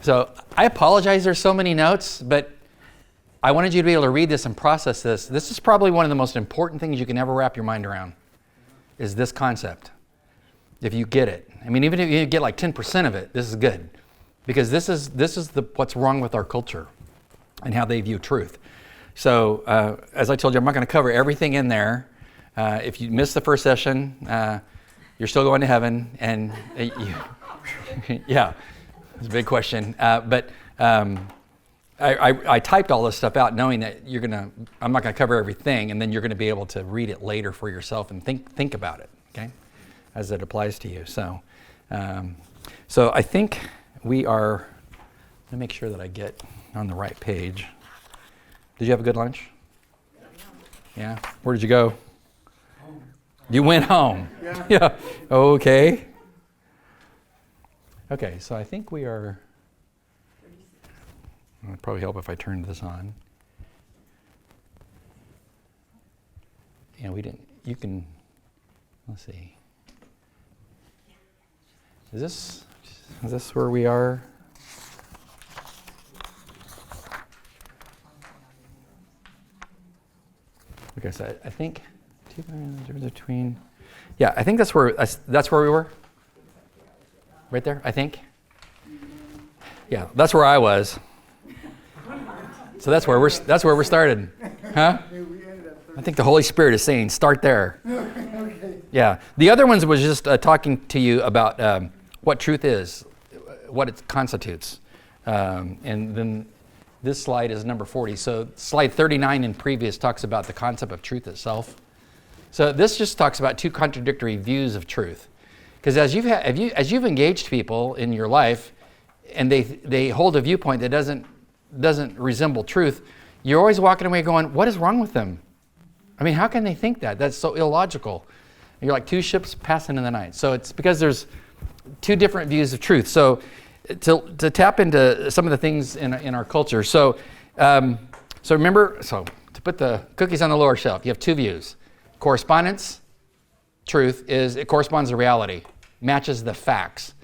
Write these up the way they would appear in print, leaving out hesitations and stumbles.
So I apologize there's so many notes, but I wanted you to be able to read this and process this. This is probably one of the most important things you can ever wrap your mind around, is this concept. If you get it. I mean, even if you get like 10% of it, this is good. Because this is what's wrong with our culture and how they view truth. So as I told you, I'm not going to cover everything in there. If you missed the first session, you're still going to heaven. And yeah, it's a big question. But I typed all this stuff out knowing that I'm not going to cover everything, and then you're going to be able to read it later for yourself and think about it, okay, as it applies to you. So I think we are, let me make sure that I get on the right page. Did you have a good lunch? Yeah? Where did you go? Home. You went home? Yeah. Yeah. Okay. Okay, so I think we are, it would probably help if I turned this on. Yeah, let's see. Is this where we are? Okay, so I think between, yeah, I think that's where we were. Right there, I think. Yeah, that's where I was. So that's where we're started, huh? I think the Holy Spirit is saying start there. Yeah, the other ones was just talking to you about what truth is, what it constitutes, and then this slide is number 40. So slide 39 in previous talks about the concept of truth itself. So this just talks about two contradictory views of truth. Because as you've engaged people in your life, and they hold a viewpoint that doesn't resemble truth, you're always walking away going, what is wrong with them? I mean, how can they think that? That's so illogical. You're like two ships passing in the night. So it's because there's two different views of truth. So to tap into some of the things in our culture. So remember, to put the cookies on the lower shelf, you have two views. Correspondence, truth, is it corresponds to reality, matches the facts.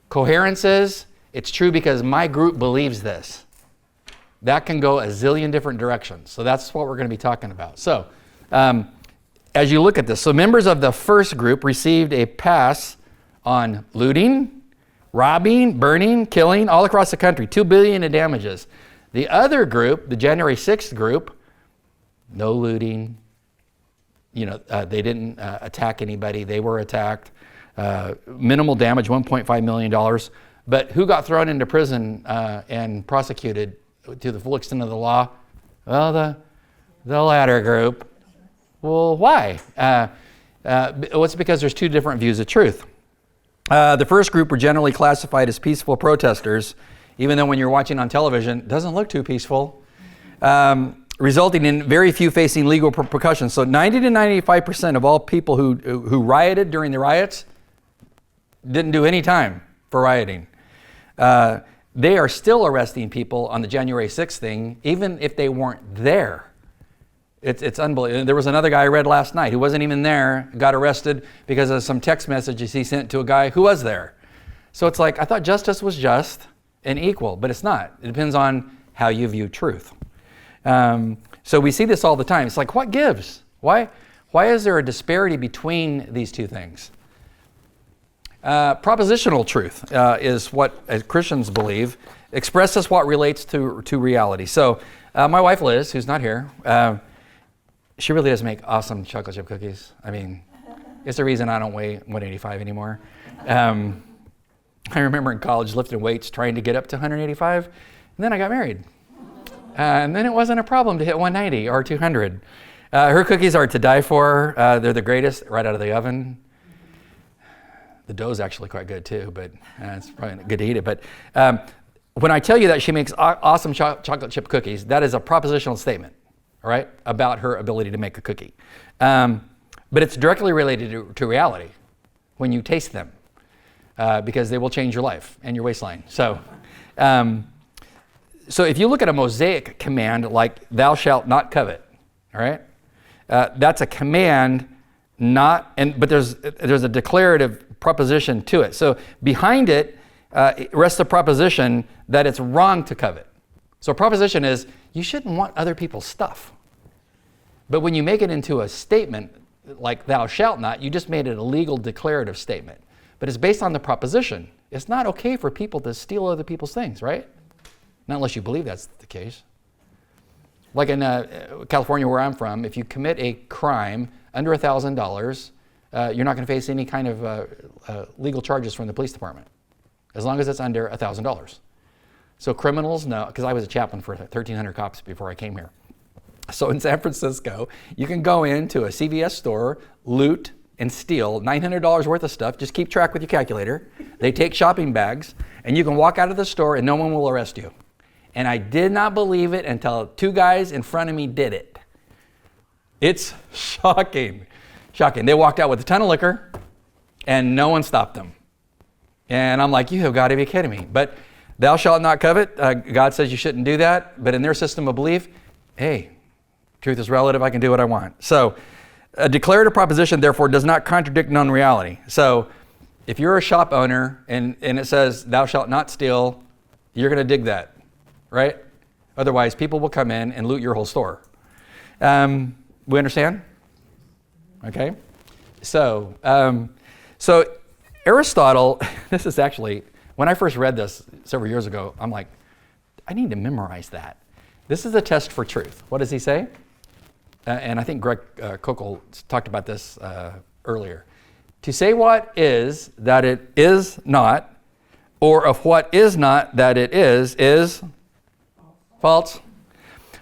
Coherence is, it's true because my group believes this. That can go a zillion different directions. So that's what we're going to be talking about. So as you look at this, so members of the first group received a pass on looting, robbing, burning, killing, all across the country, $2 billion in damages. The other group, the January 6th group, no looting, they didn't attack anybody, they were attacked, minimal damage, $1.5 million. But who got thrown into prison and prosecuted to the full extent of the law? Well, the latter group. Well, why? Well, it's because there's two different views of truth. The first group were generally classified as peaceful protesters, even though when you're watching on television, it doesn't look too peaceful, resulting in very few facing legal repercussions. So 90 to 95% of all people who rioted during the riots didn't do any time for rioting. They are still arresting people on the January 6th thing, even if they weren't there. It's unbelievable. There was another guy I read last night who wasn't even there, got arrested because of some text messages he sent to a guy who was there. So it's like, I thought justice was just and equal, but it's not. It depends on how you view truth. So we see this all the time. It's like, what gives? Why is there a disparity between these two things? Propositional truth is what, as Christians believe, expresses what relates to reality. So my wife Liz, who's not here, she really does make awesome chocolate chip cookies. I mean, it's the reason I don't weigh 185 anymore. I remember in college lifting weights, trying to get up to 185, and then I got married. And then it wasn't a problem to hit 190 or 200. Her cookies are to die for. They're the greatest right out of the oven. The dough's actually quite good too, but it's probably not good to eat it. But when I tell you that she makes awesome chocolate chip cookies, that is a propositional statement, all right, about her ability to make a cookie. But it's directly related to reality when you taste them, because they will change your life and your waistline. So if you look at a Mosaic command like "Thou shalt not covet," all right, that's a command, but there's a declarative proposition to it. So behind it, it rests the proposition that it's wrong to covet. So a proposition is you shouldn't want other people's stuff. But when you make it into a statement like thou shalt not, you just made it a legal declarative statement. But it's based on the proposition. It's not okay for people to steal other people's things, right? Not unless you believe that's the case. Like in California, where I'm from, if you commit a crime under $1,000, you're not going to face any kind of legal charges from the police department, as long as it's under $1,000. So criminals know, because I was a chaplain for 1,300 cops before I came here. So in San Francisco, you can go into a CVS store, loot, and steal $900 worth of stuff. Just keep track with your calculator. They take shopping bags, and you can walk out of the store and no one will arrest you. And I did not believe it until two guys in front of me did it. It's shocking. Shocking. They walked out with a ton of liquor, and no one stopped them. And I'm like, you have got to be kidding me. But thou shalt not covet. God says you shouldn't do that. But in their system of belief, hey, truth is relative. I can do what I want. So a declarative proposition, therefore, does not contradict known reality. So if you're a shop owner and it says thou shalt not steal, you're going to dig that, right? Otherwise, people will come in and loot your whole store. We understand? Okay. So Aristotle, this is actually, when I first read this several years ago, I'm like, I need to memorize that. This is a test for truth. What does he say? And I think Greg Kokel talked about this earlier. To say what is that it is not, or of what is not that it is false.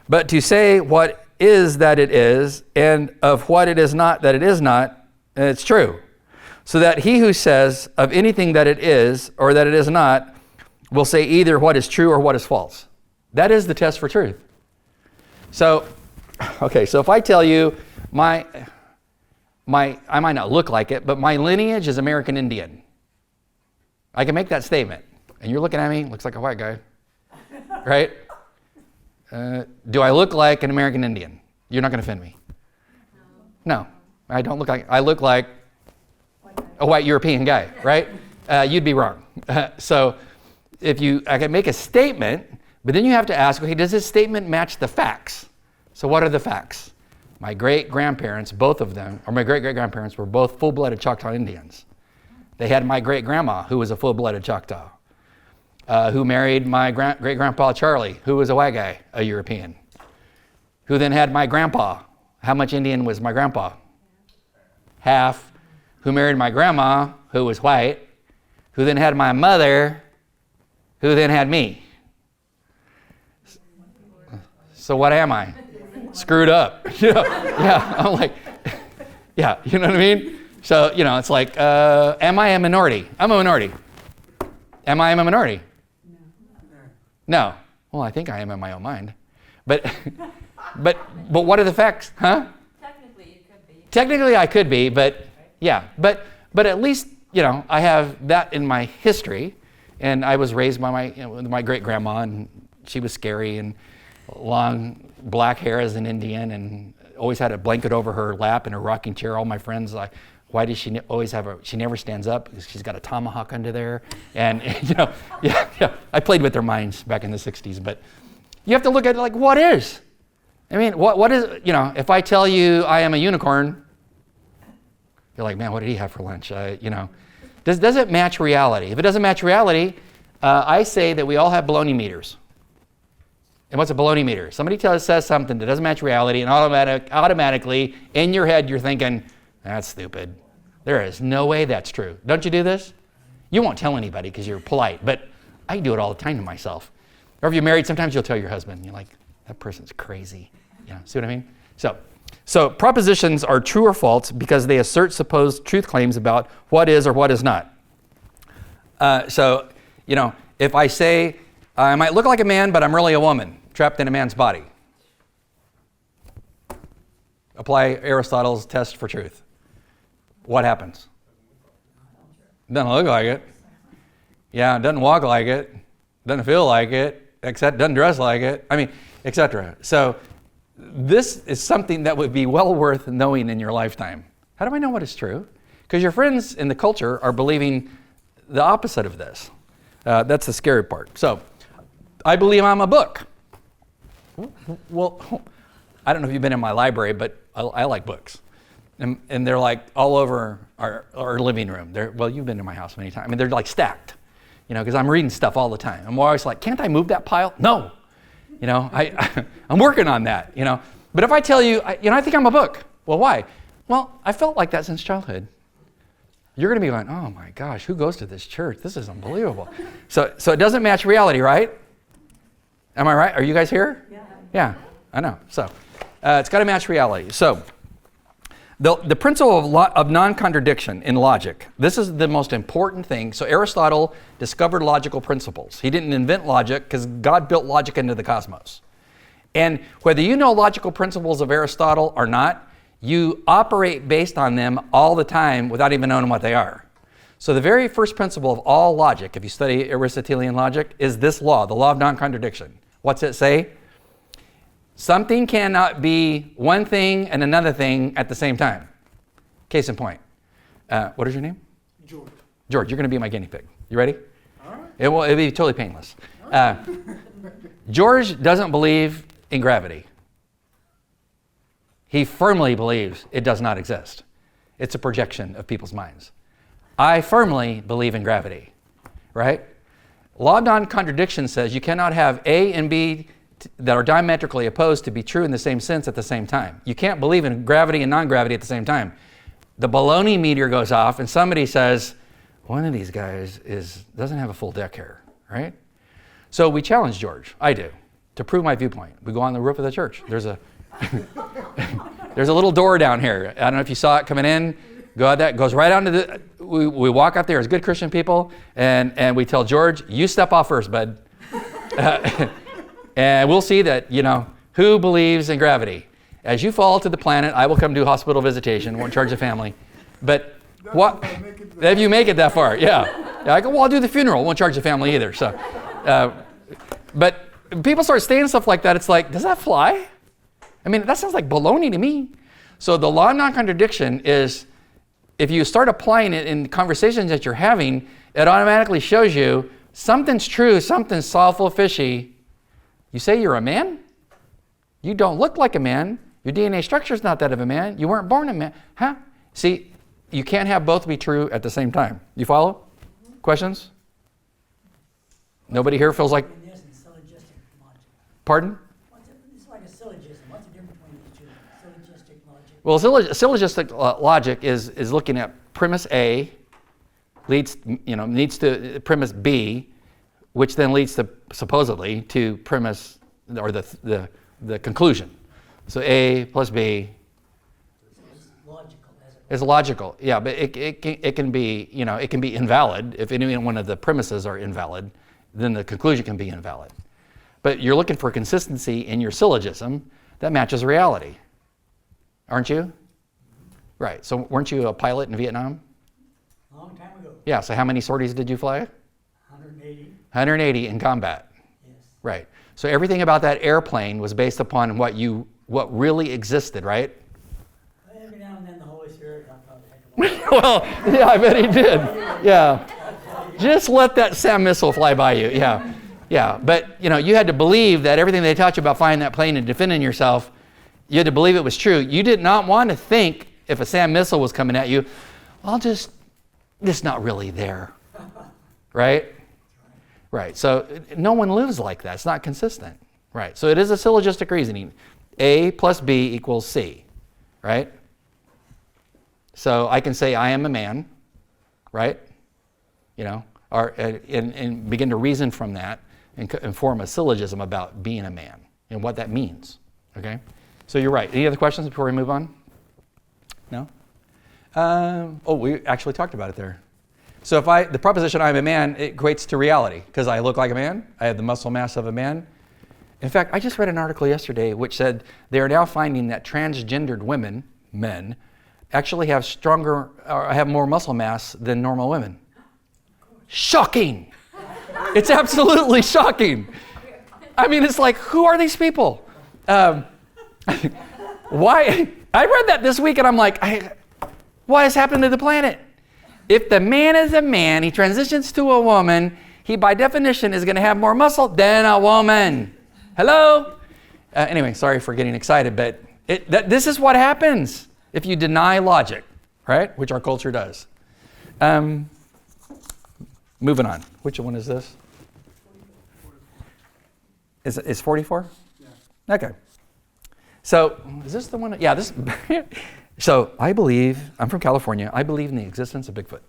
But to say what is that it is, and of what it is not that it is not, it's true. So that he who says of anything that it is or that it is not will say either what is true or what is false. That is the test for truth. So, okay, so if I tell you I might not look like it, but my lineage is American Indian. I can make that statement. And you're looking at me, looks like a white guy, right? Do I look like an American Indian? You're not going to offend me. No, I don't look like, I look like a white European guy, right? You'd be wrong. So I can make a statement, but then you have to ask, okay, does this statement match the facts? So what are the facts? My great-grandparents, both of them, or my great-great-grandparents were both full-blooded Choctaw Indians. They had my great-grandma, who was a full-blooded Choctaw, who married my great-grandpa Charlie, who was a white guy, a European, who then had my grandpa. How much Indian was my grandpa? Half. Who married my grandma, who was white, who then had my mother, who then had me. So what am I? Screwed up. Yeah, I'm like, yeah, you know what I mean? So, it's like, am I a minority? I'm a minority. Am I a minority? No. Well, I think I am in my own mind. But what are the facts? Huh? Technically, you could be. Technically, I could be, but yeah. But at least, I have that in my history. And I was raised by my great-grandma, and she was scary and long black hair as an Indian, and always had a blanket over her lap in a rocking chair. All my friends like, why does she always have she never stands up? Because she's got a tomahawk under there. And, yeah. I played with their minds back in the 60s. But you have to look at it like, what is? I mean, what is, if I tell you I am a unicorn, you're like, man, what did he have for lunch? Does it match reality? If it doesn't match reality, I say that we all have baloney meters. And what's a baloney meter? Somebody says something that doesn't match reality, and automatically in your head you're thinking, that's stupid. There is no way that's true. Don't you do this? You won't tell anybody because you're polite, but I do it all the time to myself. Or if you're married, sometimes you'll tell your husband, you're like, that person's crazy. See what I mean? So propositions are true or false because they assert supposed truth claims about what is or what is not. If I say, I might look like a man, but I'm really a woman, trapped in a man's body. Apply Aristotle's test for truth. What happens? Doesn't look like it. Yeah, doesn't walk like it. Doesn't feel like it. Doesn't dress like it. Etc. So this is something that would be well worth knowing in your lifetime. How do I know what is true? Because your friends in the culture are believing the opposite of this. That's the scary part. So, I believe I'm a book. Well, I don't know if you've been in my library, but I like books. And they're like all over our living room. Well, you've been in my house many times. I mean, they're like stacked, because I'm reading stuff all the time. I'm always like, can't I move that pile? No. I'm working on that, But if I tell you, I think I'm a book. Well, why? Well, I felt like that since childhood. You're going to be going, oh my gosh, who goes to this church? This is unbelievable. So it doesn't match reality, right? Am I right? Are you guys here? Yeah, I know. So it's got to match reality. So the principle of non-contradiction in logic, this is the most important thing. So Aristotle discovered logical principles. He didn't invent logic because God built logic into the cosmos. And whether you know logical principles of Aristotle or not, you operate based on them all the time without even knowing what they are. So the very first principle of all logic, if you study Aristotelian logic, is this law, the law of non-contradiction. What's it say? Something cannot be one thing and another thing at the same time. Case in point. What is your name? George. George, you're going to be my guinea pig. You ready? All right. It'll be totally painless. George doesn't believe in gravity. He firmly believes it does not exist. It's a projection of people's minds. I firmly believe in gravity, right? Law of non-contradiction says you cannot have A and B that are diametrically opposed to be true in the same sense at the same time. You can't believe in gravity and non-gravity at the same time. The baloney meter goes off and somebody says, one of these guys doesn't have a full deck here, right? So we challenge George, I do, to prove my viewpoint. We go on the roof of the church. There's a little door down here. I don't know if you saw it coming in. Go out that, goes right onto the, we walk out there as good Christian people and we tell George, you step off first, bud. And we'll see that, who believes in gravity. As you fall to the planet, I will come do hospital visitation, won't charge the family. But what, if you make it that far, yeah. I go, well, I'll do the funeral, won't charge the family either. So, but people start saying stuff like that, it's like, does that fly? I mean, that sounds like baloney to me. So the law of non-contradiction is, if you start applying it in conversations that you're having, it automatically shows you something's true, something's soulful fishy. You say you're a man? You don't look like a man. Your DNA structure is not that of a man. You weren't born a man. Huh? See, you can't have both be true at the same time. You follow? Questions? Nobody here feels like... Pardon? It's like a syllogism. What's the difference between these two? Syllogistic logic. Well, syllogistic logic is looking at premise A leads to premise B, which then leads to supposedly to premise or the conclusion. So A plus B is logical. Yeah, but it can be it can be invalid if any one of the premises are invalid. Then the conclusion can be invalid. But you're looking for consistency in your syllogism that matches reality, aren't you? Right. So weren't you a pilot in Vietnam? Long time ago. Yeah. So how many sorties did you fly? 180. 180 in combat. Yes. Right. So everything about that airplane was based upon what really existed, right? Every now and then the Holy Spirit helped out a heck of a lot. Well, yeah, I bet he did. Yeah. Just let that SAM missile fly by you. Yeah. Yeah. But, you had to believe that everything they taught you about flying that plane and defending yourself, you had to believe it was true. You did not want to think if a SAM missile was coming at you, it's not really there. Right? Right. So no one lives like that. It's not consistent. Right. So it is a syllogistic reasoning. A plus B equals C. Right? So I can say I am a man. Right? And begin to reason from that and form a syllogism about being a man and what that means. Okay? So you're right. Any other questions before we move on? No? We actually talked about it there. So the proposition I'm a man, it equates to reality because I look like a man. I have the muscle mass of a man. In fact, I just read an article yesterday which said they are now finding that transgendered men, actually have more muscle mass than normal women. Shocking! It's absolutely shocking. I mean, it's like, who are these people? Why? I read that this week and I'm like, what has happened to the planet? If the man is a man, he transitions to a woman, he by definition is going to have more muscle than a woman. Hello? Anyway, sorry for getting excited, but this is what happens if you deny logic, right? Which our culture does. Moving on. Which one is this? Is 44? Yeah. Okay. So, is this the one? Yeah, this. So, I believe, I'm from California, I believe in the existence of Bigfoot.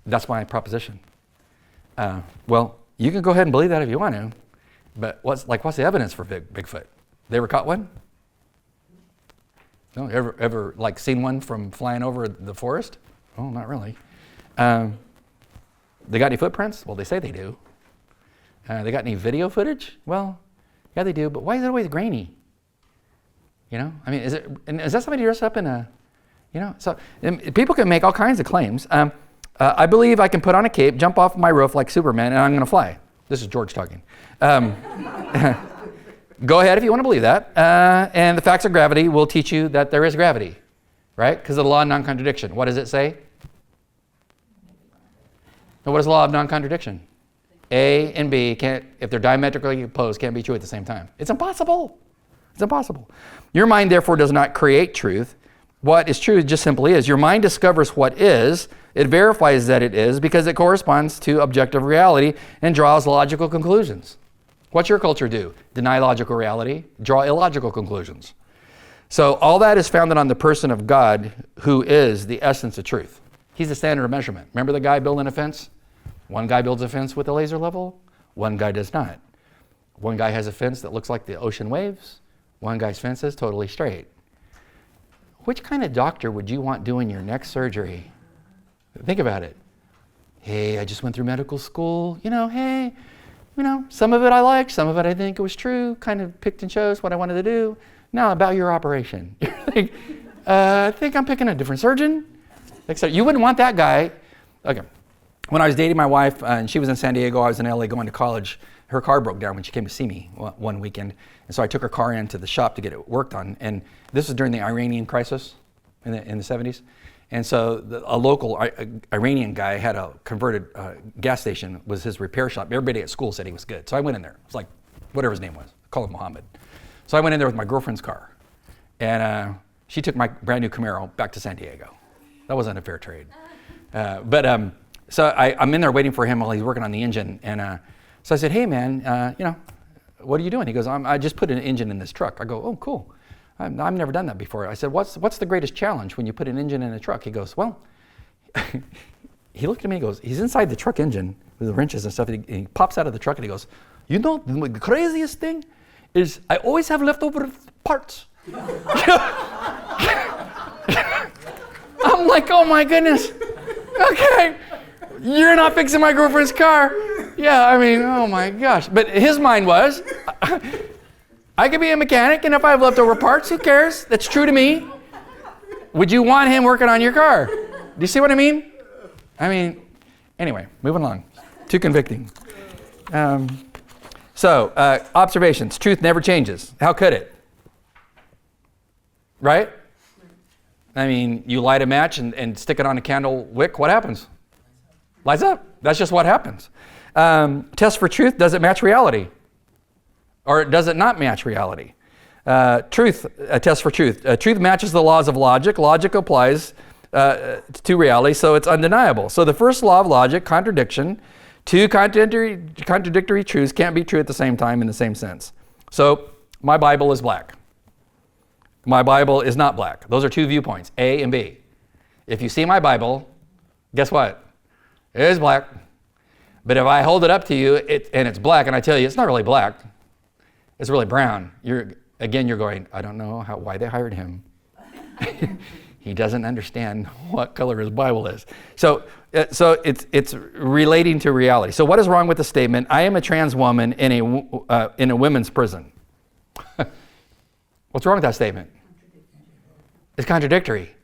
That's my proposition. Well, you can go ahead and believe that if you want to, but what's the evidence for Bigfoot? They ever caught one? No, ever like seen one from flying over the forest? Oh, not really. They got any footprints? Well, they say they do. They got any video footage? Well, yeah, they do, but why is it always grainy? You know, I mean, is that somebody dressed up in a, you know, so people can make all kinds of claims. I believe I can put on a cape, jump off my roof like Superman, and I'm going to fly. This is George talking. Go ahead if you want to believe that. And the facts of gravity will teach you that there is gravity, right? Because of the law of non-contradiction. What does it say? Now, what is the law of non-contradiction? A and B can't, if they're diametrically opposed, can't be true at the same time. It's impossible. It's impossible. Your mind, therefore, does not create truth. What is true just simply is. Your mind discovers what is. It verifies that it is because it corresponds to objective reality and draws logical conclusions. What's your culture do? Deny logical reality, draw illogical conclusions. So all that is founded on the person of God, who is the essence of truth. He's the standard of measurement. Remember the guy building a fence? One guy builds a fence with a laser level, one guy does not. One guy has a fence that looks like the ocean waves, one guy's fence is totally straight. Which kind of doctor would you want doing your next surgery? Think about it. Hey, I just went through medical school. Some of it I liked, some of it I think it was true, kind of picked and chose what I wanted to do. Now about your operation. You're like, I think I'm picking a different surgeon. You wouldn't want that guy. Okay. When I was dating my wife and she was in San Diego, I was in LA going to college. Her car broke down when she came to see me one weekend. And so I took her car into the shop to get it worked on. And this was during the Iranian crisis in the 70s. And so a local Iranian guy had a converted gas station, was his repair shop. Everybody at school said he was good. So I went in there. It was like, whatever his name was, call him Mohammed. So I went in there with my girlfriend's car. And she took my brand new Camaro back to San Diego. That wasn't a fair trade. So I'm in there waiting for him while he's working on the engine. And so I said, hey man, what are you doing? He goes, I just put an engine in this truck. I go, oh, cool. I've never done that before. I said, what's the greatest challenge when you put an engine in a truck? He goes, well, he looked at me and goes, he's inside the truck engine with the wrenches and stuff. And he pops out of the truck and he goes, the craziest thing is I always have leftover parts. I'm like, oh my goodness. Okay. You're not fixing my girlfriend's car. Yeah, I mean, oh my gosh. But his mind was, I could be a mechanic, and if I have leftover parts, who cares? That's true to me. Would you want him working on your car? Do you see what I mean? Anyway, moving along. Too convicting. Observations. Truth never changes. How could it? Right? You light a match and stick it on a candle wick, what happens? Lights up. That's just what happens. Test for truth, does it match reality? Or does it not match reality? Truth, a test for truth. Truth matches the laws of logic. Logic applies to reality, so it's undeniable. So the first law of logic, contradiction. Two contradictory truths can't be true at the same time in the same sense. So my Bible is black. My Bible is not black. Those are two viewpoints, A and B. If you see my Bible, guess what? It is black. But if I hold it up to you and it's black and I tell you it's not really black, it's really brown, you're going, I don't know why they hired him. He doesn't understand what color his Bible is. So it's relating to reality. So what is wrong with the statement, I am a trans woman in a women's prison? What's wrong with that statement? It's contradictory.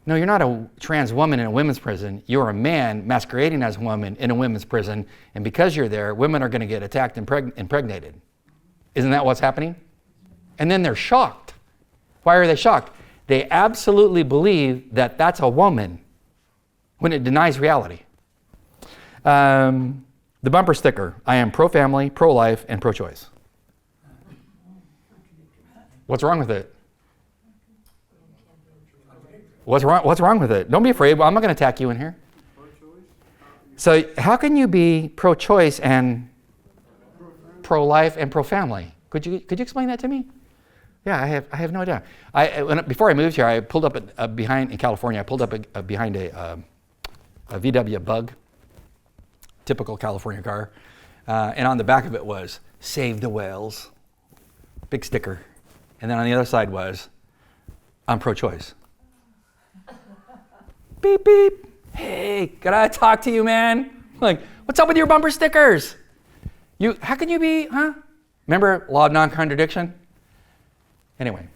No, you're not a trans woman in a women's prison. You're a man masquerading as a woman in a women's prison. And because you're there, women are going to get attacked and impregnated. Isn't that what's happening? And then they're shocked. Why are they shocked? They absolutely believe that that's a woman when it denies reality. The bumper sticker, I am pro-family, pro-life, and pro-choice. What's wrong with it? What's wrong with it? Don't be afraid. Well, I'm not going to attack you in here. So how can you be pro-choice and pro-life and pro-family? Could you explain that to me? Yeah, I have no idea. Before I moved here, I pulled up behind in California. I pulled up behind a VW Bug, typical California car, and on the back of it was "Save the Whales," big sticker, and then on the other side was "I'm pro-choice." Beep beep. Hey, can I talk to you, man? Like, what's up with your bumper stickers? How can you be, huh? Remember law of non-contradiction? Anyway,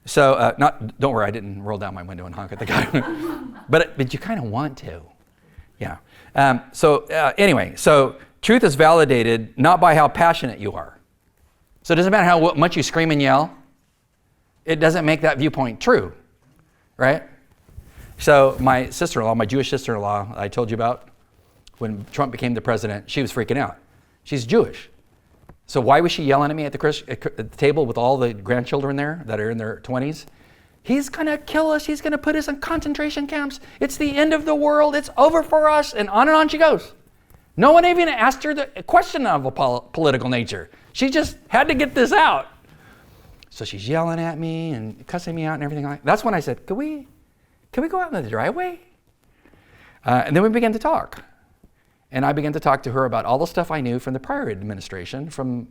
so don't worry, I didn't roll down my window and honk at the guy, but you kind of want to, yeah. Anyway, so truth is validated not by how passionate you are. So it doesn't matter how much you scream and yell. It doesn't make that viewpoint true, right? So my sister-in-law, my Jewish sister-in-law I told you about, when Trump became the president, she was freaking out. She's Jewish. So why was she yelling at me at the table with all the grandchildren there that are in their 20s? He's going to kill us. He's going to put us in concentration camps. It's the end of the world. It's over for us. And on she goes. No one even asked her the question of a political nature. She just had to get this out. So she's yelling at me and cussing me out and everything like that. That's when I said, Can we go out in the driveway? And then we began to talk. And I began to talk to her about all the stuff I knew from the prior administration, from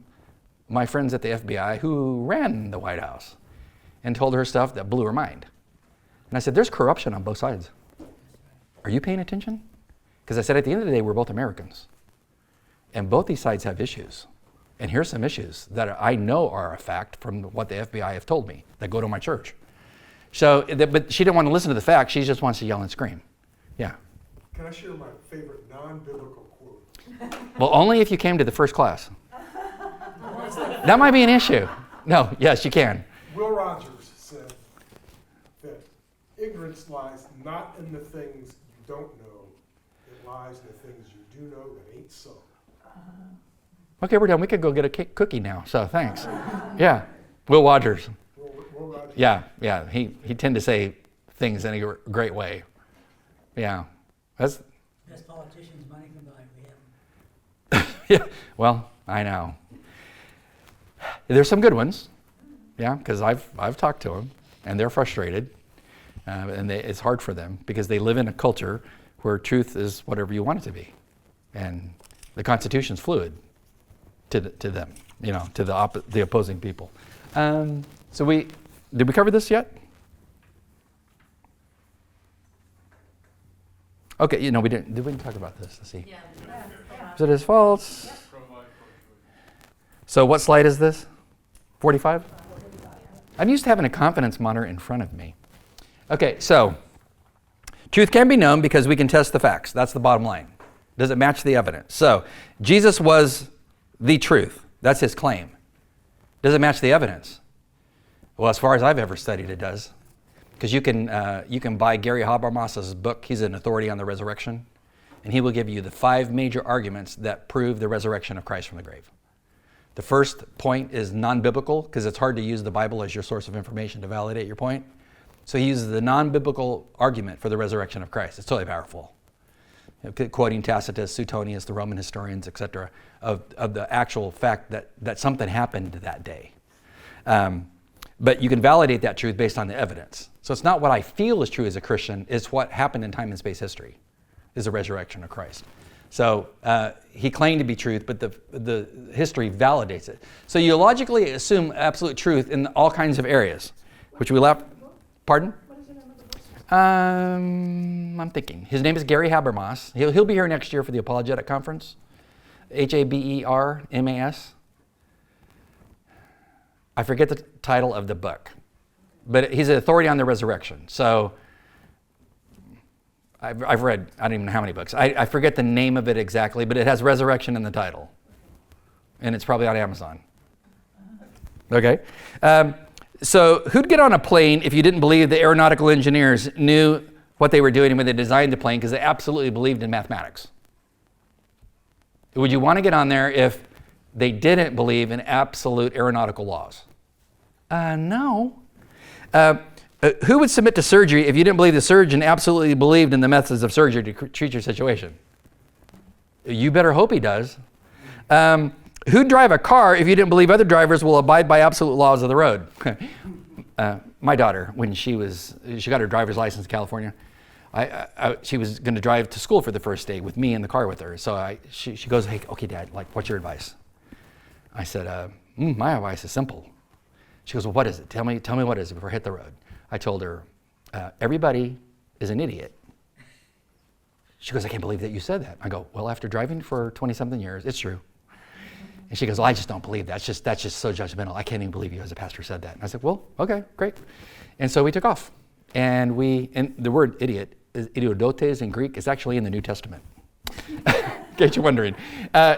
my friends at the FBI who ran the White House, and told her stuff that blew her mind. And I said, there's corruption on both sides. Are you paying attention? Because I said, at the end of the day, we're both Americans. And both these sides have issues. And here's some issues that I know are a fact from what the FBI have told me that go to my church. So, but she didn't want to listen to the facts. She just wants to yell and scream. Yeah. Can I share my favorite non-biblical quote? Well, only if you came to the first class. That might be an issue. No, yes, you can. Will Rogers said that ignorance lies not in the things you don't know, it lies in the things you do know that ain't so. Okay, we're done. We could go get a cookie now, so thanks. Yeah, Will Rogers. Will Rogers. Yeah, he tend to say things in a great way. Yeah. That's Best politicians money can buy, we have. yeah, well, I know. There's some good ones, yeah, because I've talked to them, and they're frustrated, and it's hard for them because they live in a culture where truth is whatever you want it to be, and the Constitution's fluid to them, to the opposing people. So did we cover this yet? Okay, we didn't. Did we talk about this? Let's see. Yeah. Is it his fault? Yeah. So what slide is this? 45? I'm used to having a confidence monitor in front of me. Okay, so truth can be known because we can test the facts. That's the bottom line. Does it match the evidence? So Jesus was the truth. That's his claim. Does it match the evidence? Well, as far as I've ever studied, it does. Because you can buy Gary Habermas's book. He's an authority on the resurrection. And he will give you the 5 major arguments that prove the resurrection of Christ from the grave. The first point is non-biblical, because it's hard to use the Bible as your source of information to validate your point. So he uses the non-biblical argument for the resurrection of Christ. It's totally powerful. Quoting Tacitus, Suetonius, the Roman historians, etc., of the actual fact that something happened that day. But you can validate that truth based on the evidence. So it's not what I feel is true as a Christian, it's what happened in time and space history, is the resurrection of Christ. So he claimed to be truth, but the history validates it. So you logically assume absolute truth in all kinds of areas, which we left. Pardon? I'm thinking. His name is Gary Habermas. He'll be here next year for the Apologetic Conference. Habermas. I forget the title of the book, but he's an authority on the resurrection. So I've read, I don't even know how many books. I forget the name of it exactly, but it has resurrection in the title. And it's probably on Amazon. Okay. So who'd get on a plane if you didn't believe the aeronautical engineers knew what they were doing when they designed the plane because they absolutely believed in mathematics? Would you want to get on there if they didn't believe in absolute aeronautical laws? No. Who would submit to surgery if you didn't believe the surgeon absolutely believed in the methods of surgery to treat your situation? You better hope he does. Who'd drive a car if you didn't believe other drivers will abide by absolute laws of the road? My daughter, when she got her driver's license in California, she was going to drive to school for the first day with me in the car with her. So she goes, hey, okay, Dad, like, what's your advice? I said, my advice is simple. She goes, well, what is it? Tell me what it is before I hit the road. I told her, everybody is an idiot. She goes, I can't believe that you said that. I go, well, after driving for 20-something years, it's true. And she goes, well, I just don't believe that. That's just so judgmental. I can't even believe you as a pastor said that. And I said, well, okay, great. And so we took off. And the word idiot, idiodotes in Greek, is actually in the New Testament. In case you're wondering.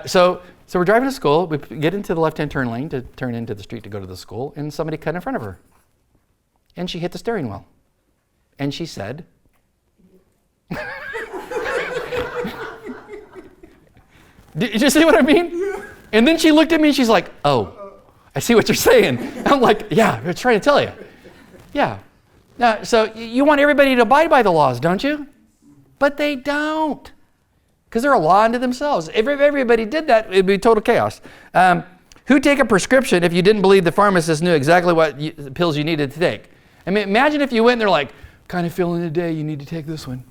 So we're driving to school. We get into the left-hand turn lane to turn into the street to go to the school, and somebody cut in front of her. And she hit the steering wheel. And she said, did you see what I mean? And then she looked at me and she's like, oh, I see what you're saying. I'm like, yeah, I'm trying to tell you. Yeah. So you want everybody to abide by the laws, don't you? But they don't. Because they're a law unto themselves. If everybody did that, it'd be total chaos. Who'd take a prescription if you didn't believe the pharmacist knew exactly what pills you needed to take? I mean, imagine if you went and they're like, kind of feeling today, you need to take this one.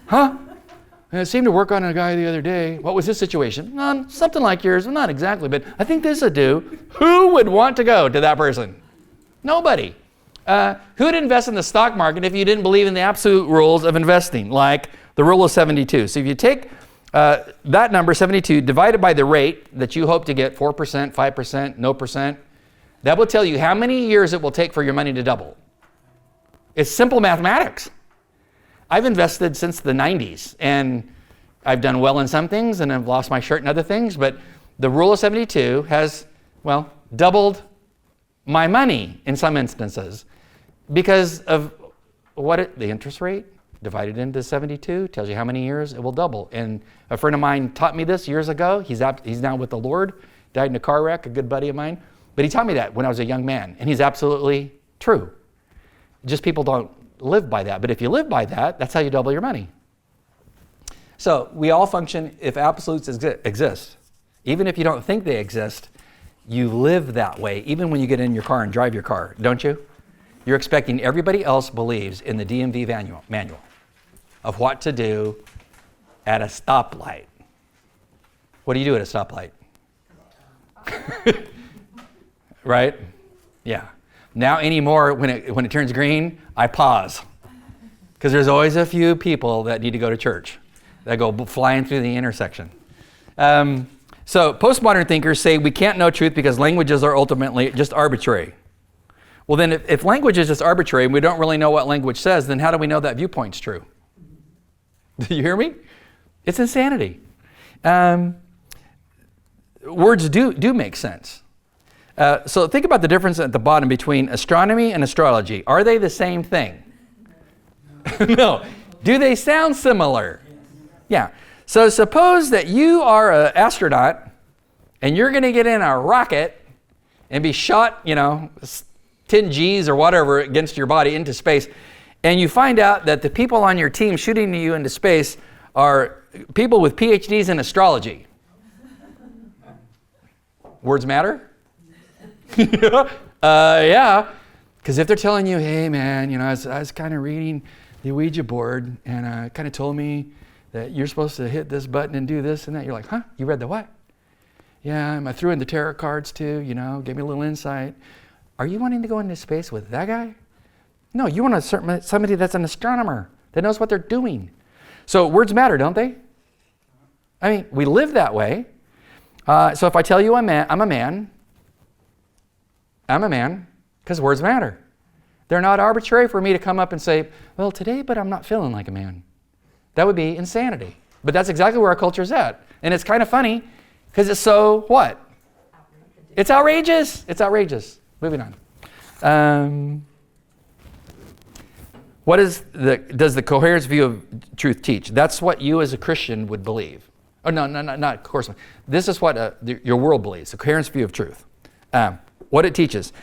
Huh? And it seemed to work on a guy the other day. What was his situation? Something like yours. Well, not exactly, but I think this would do. Who would want to go to that person? Nobody. Who'd invest in the stock market if you didn't believe in the absolute rules of investing, like the rule of 72? So if you take that number, 72, divide it by the rate that you hope to get, 4%, 5%, no percent, that will tell you how many years it will take for your money to double. It's simple mathematics. I've invested since the 90s, and I've done well in some things, and I've lost my shirt in other things, but the rule of 72 has, well, doubled my money in some instances because of the interest rate divided into 72 tells you how many years it will double. And a friend of mine taught me this years ago. He's now with the Lord, died in a car wreck, a good buddy of mine, but he taught me that when I was a young man, and he's absolutely true. Just people don't live by that. But if you live by that, that's how you double your money. So we all function if absolutes exist. Even if you don't think they exist, you live that way, even when you get in your car and drive your car, don't you? You're expecting everybody else believes in the DMV manual of what to do at a stoplight. What do you do at a stoplight? Right? Yeah. Now anymore, when it turns green, I pause. Because there's always a few people that need to go to church that go flying through the intersection. So postmodern thinkers say we can't know truth because languages are ultimately just arbitrary. Well then, if language is just arbitrary and we don't really know what language says, then how do we know that viewpoint's true? Do you hear me? It's insanity. Words do make sense. So think about the difference at the bottom between astronomy and astrology. Are they the same thing? No. Do they sound similar? Yeah. So suppose that you are an astronaut and you're going to get in a rocket and be shot, 10 G's or whatever against your body into space, and you find out that the people on your team shooting you into space are people with PhDs in astrology. Words matter? Yeah. Because if they're telling you, hey man, I was kind of reading the Ouija board and it kind of told me that you're supposed to hit this button and do this and that. You're like, huh? You read the what? Yeah, I threw in the tarot cards too, gave me a little insight. Are you wanting to go into space with that guy? No, you want somebody that's an astronomer that knows what they're doing. So words matter, don't they? I mean, we live that way. So if I tell you I'm a man because words matter. They're not arbitrary for me to come up and say, well, today, but I'm not feeling like a man. That would be insanity. But that's exactly where our culture's at. And it's kind of funny because it's so what? It's outrageous. It's outrageous. Moving on. What does the coherence view of truth teach? That's what you as a Christian would believe. Oh, no, not course. This is what your world believes, a coherence view of truth. What it teaches.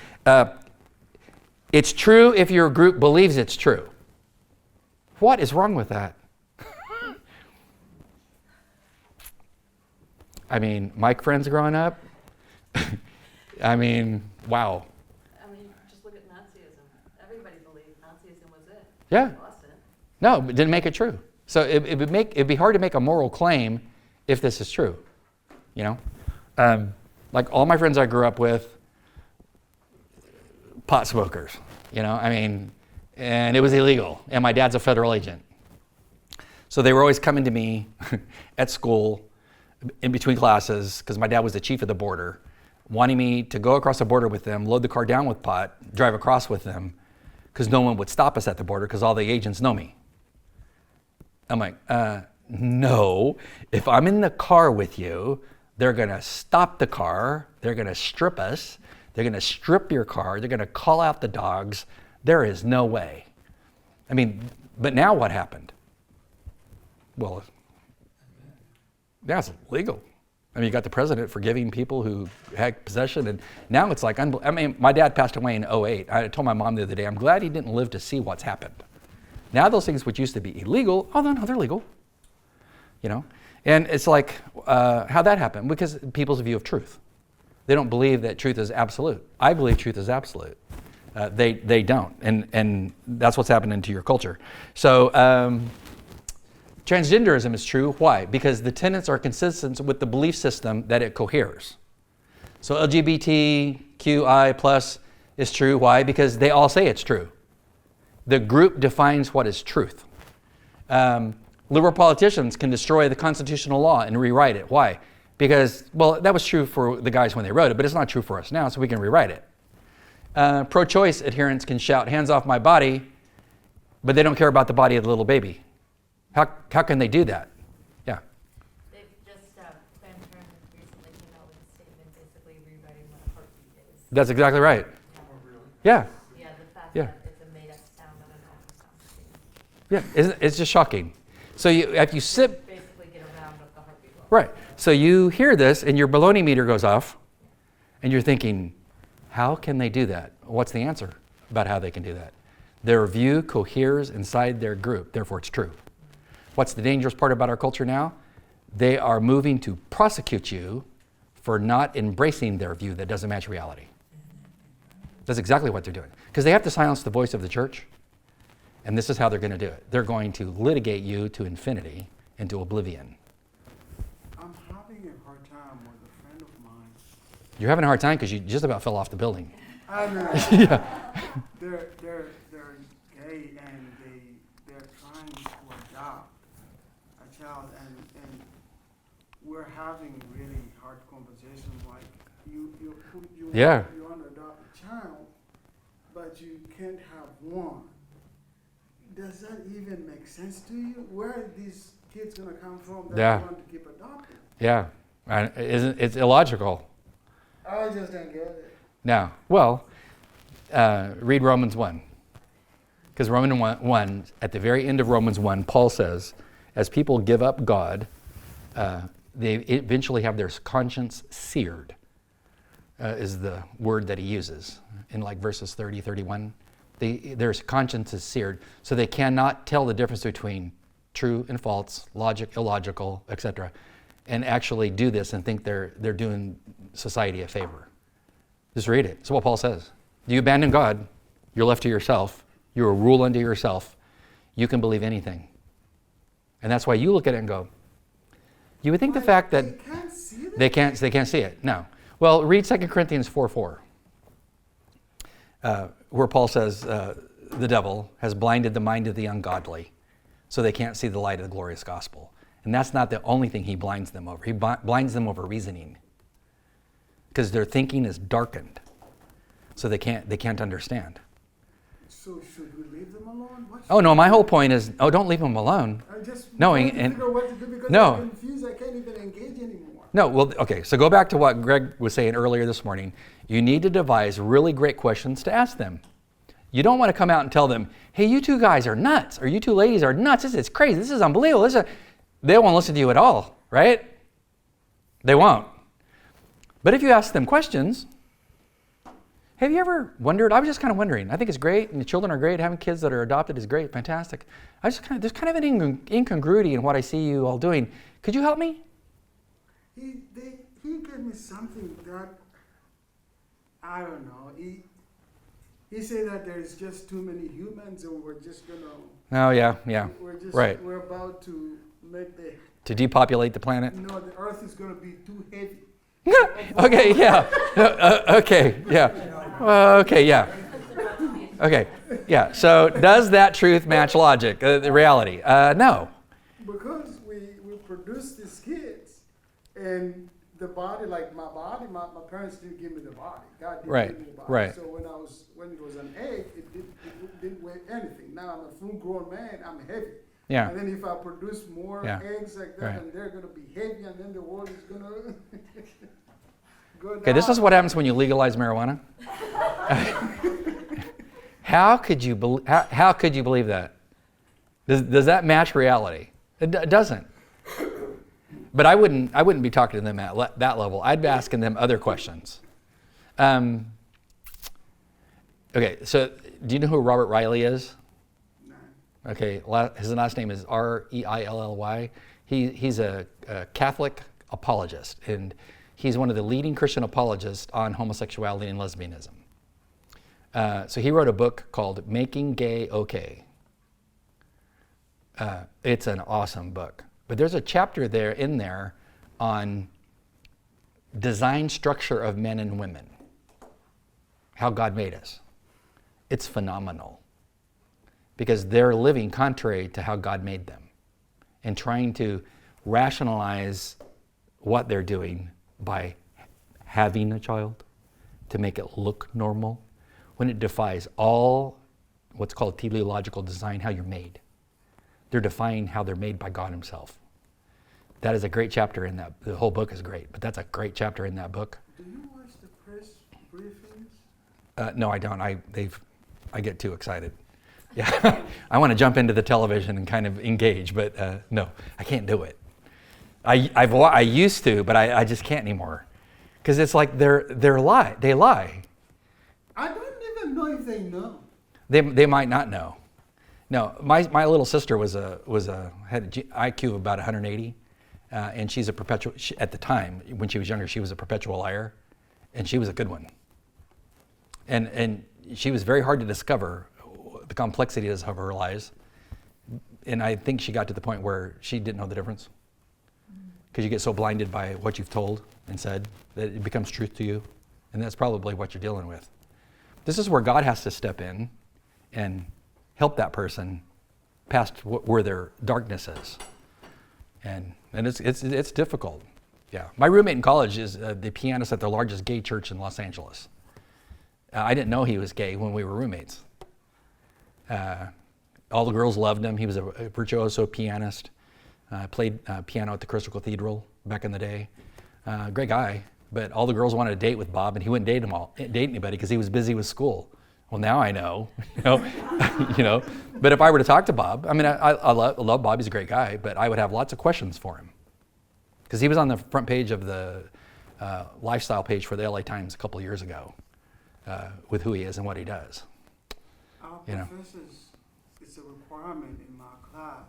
It's true if your group believes it's true. What is wrong with that? I mean, my friends growing up, I mean, wow. I mean, just look at Nazism. Everybody believed Nazism was it. Yeah. It wasn't. No, it didn't make it true. So it'd be hard to make a moral claim if this is true, you know? Like all my friends I grew up with, pot smokers, you know? I mean, and it was illegal, and my dad's a federal agent. So they were always coming to me at school in between classes, because my dad was the chief of the border, wanting me to go across the border with them, load the car down with pot, drive across with them, because no one would stop us at the border because all the agents know me. I'm like, no, if I'm in the car with you, they're gonna stop the car, they're gonna strip us, they're gonna strip your car, they're gonna call out the dogs. There is no way. I mean, but now what happened? Well, now it's legal. I mean, you got the president forgiving people who had possession, and now it's like, I mean, my dad passed away in 2008. I told my mom the other day, I'm glad he didn't live to see what's happened. Now those things which used to be illegal, oh no, they're legal. You know? And it's like, how'd that happen? Because people's view of truth. They don't believe that truth is absolute. I believe truth is absolute. They don't, and that's what's happening to your culture. So transgenderism is true. Why? Because the tenets are consistent with the belief system that it coheres. So LGBTQI plus is true. Why? Because they all say it's true. The group defines what is truth. Liberal politicians can destroy the constitutional law and rewrite it. Why? Because, well, that was true for the guys when they wrote it, but it's not true for us now, so we can rewrite it. Pro-choice adherents can shout, hands off my body, but they don't care about the body of the little baby. How can they do that? Yeah. They've just, Planned Parenthood recently came out with a statement basically rewriting what a heartbeat is. That's exactly right. Oh, really? Yeah. Yeah, the fact Yeah. that it's a made-up sound of an ultrasound machine. Yeah, it's just shocking. So if you sit, Basically get around what the heartbeat was. right, so you hear this and your baloney meter goes off and you're thinking, how can they do that? What's the answer about how they can do that? Their view coheres inside their group, therefore it's true. What's the dangerous part about our culture now? They are moving to prosecute you for not embracing their view that doesn't match reality. That's exactly what they're doing. Because they have to silence the voice of the church. And this is how they're going to do it. They're going to litigate you to infinity and to oblivion. I'm having a hard time with a friend of mine. You're having a hard time because you just about fell off the building. I know. Yeah. They're gay and they're trying to adopt a child and we're having really hard conversations like you Yeah. want to adopt a child, but you can't have one. Does that even make sense to you? Where are these kids gonna come from that Yeah. you want to keep adopting? Yeah. It's illogical. I just don't get it. Now, well, read Romans 1. Because Romans 1, at the very end of Romans 1, Paul says, as people give up God, they eventually have their conscience seared, is the word that he uses in like verses 30, 31. Their conscience is seared, so they cannot tell the difference between true and false, logic, illogical, etc., and actually do this and think they're doing society a favor. Just read it. That's what Paul says. You abandon God, you're left to yourself, you're a rule unto yourself, you can believe anything. And that's why you look at it and go, you would think the fact that They can't see it? they can't see it. No. Well, read 2 Corinthians 4:4. Where Paul says the devil has blinded the mind of the ungodly so they can't see the light of the glorious gospel. And that's not the only thing he blinds them over. He blinds them over reasoning because their thinking is darkened so they can't understand. So should we leave them alone? Oh no, my whole point is, don't leave them alone. I just No, trying to and- figure out what to do because no. I'm confused. I can't even engage anymore. No, well, okay, so go back to what Greg was saying earlier this morning. You need to devise really great questions to ask them. You don't want to come out and tell them, hey, you two guys are nuts, or you two ladies are nuts. This is crazy. This is unbelievable. they won't listen to you at all, right? They won't. But if you ask them questions, have you ever wondered, I was just kind of wondering, I think it's great, and the children are great, having kids that are adopted is great, fantastic. There's kind of an incongruity in what I see you all doing. Could you help me? He gave me something that, I don't know, he said that there's just too many humans and we're just gonna, Oh, yeah, right. we're about to make To depopulate the planet? no, the earth is gonna be too heavy. Okay, yeah. Okay, yeah. Okay, yeah. Okay, yeah. So does that truth match logic, the reality? No. Because we produce these kids, and the body, like my body, my parents didn't give me the body. God didn't Right, give me the body. right. So when it was an egg, it didn't weigh anything. Now I'm a full-grown man. I'm heavy. Yeah. And then if I produce more Yeah. eggs like that, Right. and they're gonna be heavy, and then the world is gonna go down. Okay, this is what happens when you legalize marijuana. How could you believe that? Does that match reality? It doesn't. But I wouldn't be talking to them at that level. I'd be asking them other questions. Okay, so do you know who Robert Riley is? No. Okay, his last name is Reilly. He's a Catholic apologist, and he's one of the leading Christian apologists on homosexuality and lesbianism. So he wrote a book called Making Gay Okay. It's an awesome book. But there's a chapter in there on design structure of men and women, how God made us. It's phenomenal because they're living contrary to how God made them and trying to rationalize what they're doing by having a child to make it look normal when it defies all what's called teleological design, how you're made. They're defying how they're made by God himself. That is a great chapter in that. The whole book is great, but that's a great chapter in that book. Do you watch the press briefings? No, I don't. I get too excited. Yeah, I want to jump into the television and kind of engage, but no, I can't do it. I used to, but I just can't anymore, because it's like they lie. I don't even know if they know. They might not know. No, my little sister had an IQ of about 180, and she's a perpetual. At the time when she was younger, she was a perpetual liar, and she was a good one. And she was very hard to discover the complexities of her lies, and I think she got to the point where she didn't know the difference, because you get so blinded by what you've told and said that it becomes truth to you, and that's probably what you're dealing with. This is where God has to step in and help that person past where their darkness is, and it's difficult. Yeah, my roommate in college is the pianist at the largest gay church in Los Angeles. I didn't know he was gay when we were roommates. All the girls loved him. He was a virtuoso pianist. Played piano at the Crystal Cathedral back in the day. Great guy, but all the girls wanted to date with Bob, and he wouldn't date anybody because he was busy with school. Well, now I know, you know. But if I were to talk to Bob, I mean, I love Bob. He's a great guy, but I would have lots of questions for him because he was on the front page of the lifestyle page for the LA Times a couple of years ago with who he is and what he does. Our You know. professors, it's a requirement in my class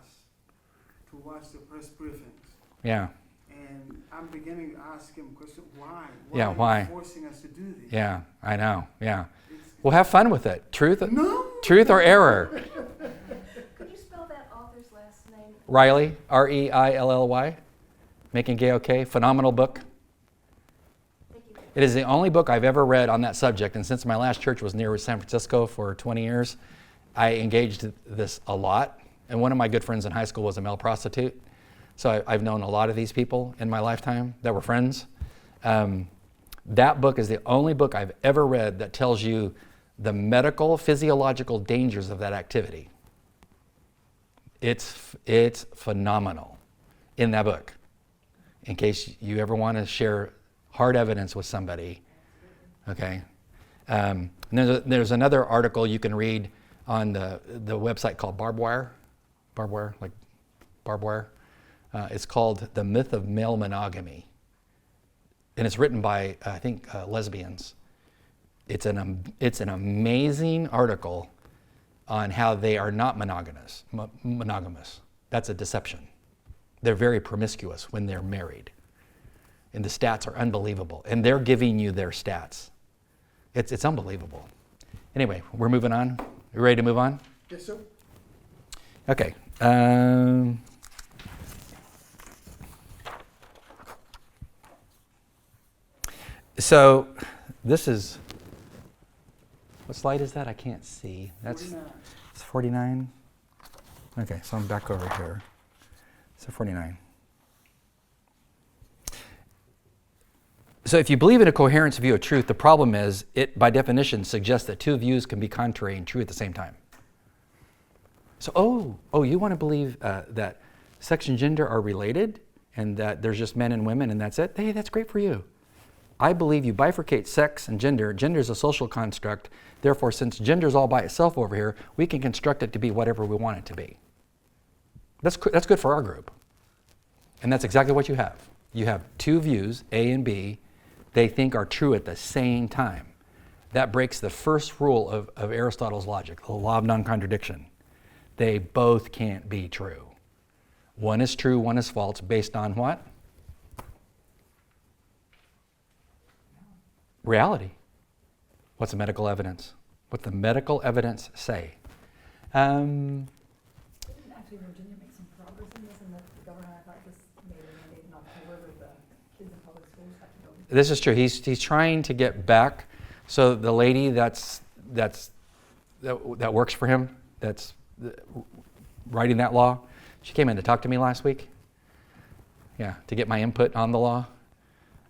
to watch the press briefings. Yeah, And I'm beginning to ask him questions. Why? Yeah, are why? you forcing us to do this? yeah, I know. Yeah, It's- well, have fun with it. Truth or error. Could you spell that author's last name? Riley, Reilly, Making Gay Okay, phenomenal book. Thank you. It is the only book I've ever read on that subject, and since my last church was near San Francisco for 20 years, I engaged this a lot. And one of my good friends in high school was a male prostitute, so I've known a lot of these people in my lifetime that were friends. That book is the only book I've ever read that tells you the medical, physiological dangers of that activity. It's phenomenal in that book. In case you ever want to share hard evidence with somebody, okay? And there's another article you can read on the website called Barbed Wire, It's called The Myth of Male Monogamy. And it's written by, I think, lesbians. It's an amazing article on how they are not monogamous. That's a deception. They're very promiscuous when they're married. And the stats are unbelievable. And they're giving you their stats. It's unbelievable. Anyway, we're moving on. You ready to move on? Yes, sir. Okay. So this is, what slide is that? I can't see. That's 49. It's 49. Okay, so I'm back over here. So 49. So if you believe in a coherence view of truth, the problem is it, by definition, suggests that two views can be contrary and true at the same time. So, you want to believe that sex and gender are related and that there's just men and women and that's it? Hey, that's great for you. I believe you bifurcate sex and gender. Gender is a social construct. Therefore, since gender is all by itself over here, we can construct it to be whatever we want it to be. That's good for our group. And that's exactly what you have. You have two views, A and B, they think are true at the same time. That breaks the first rule of Aristotle's logic, the law of non-contradiction. They both can't be true. One is true, one is false, based on what? Reality. What's the medical evidence? What the medical evidence say? Didn't actually Virginia make some progress in this, and that the governor, I thought, just made a mandate in October with the kids in public schools have to go. This is true. He's trying to get back. So the lady that works for him, that's writing that law, she came in to talk to me last week. Yeah, to get my input on the law,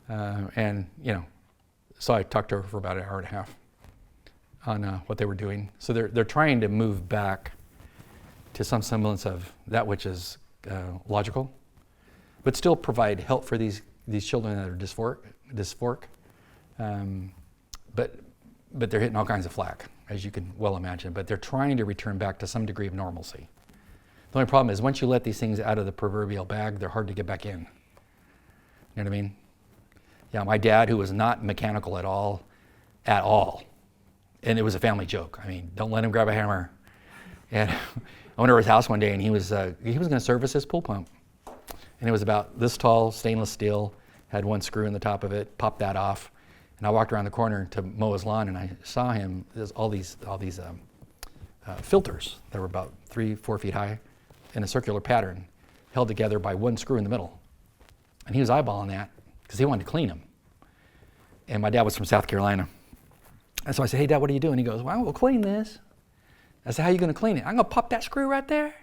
and so I talked to her for about an hour and a half on what they were doing. So they're trying to move back to some semblance of that which is logical, but still provide help for these children that are dysphoric. But they're hitting all kinds of flack, as you can well imagine. But they're trying to return back to some degree of normalcy. The only problem is once you let these things out of the proverbial bag, they're hard to get back in. You know what I mean? Yeah, my dad, who was not mechanical at all, and it was a family joke. I mean, don't let him grab a hammer. And I went over his house one day, and he was going to service his pool pump, and it was about this tall, stainless steel, had one screw in the top of it. Popped that off, and I walked around the corner to mow his lawn, and I saw him. There's all these filters that were about 3-4 feet high, in a circular pattern, held together by one screw in the middle, and he was eyeballing that because he wanted to clean them. And my dad was from South Carolina. And so I said, "Hey, Dad, what are you doing?" He goes, "Well, I'm going to clean this." I said, "How are you going to clean it?" "I'm going to pop that screw right there.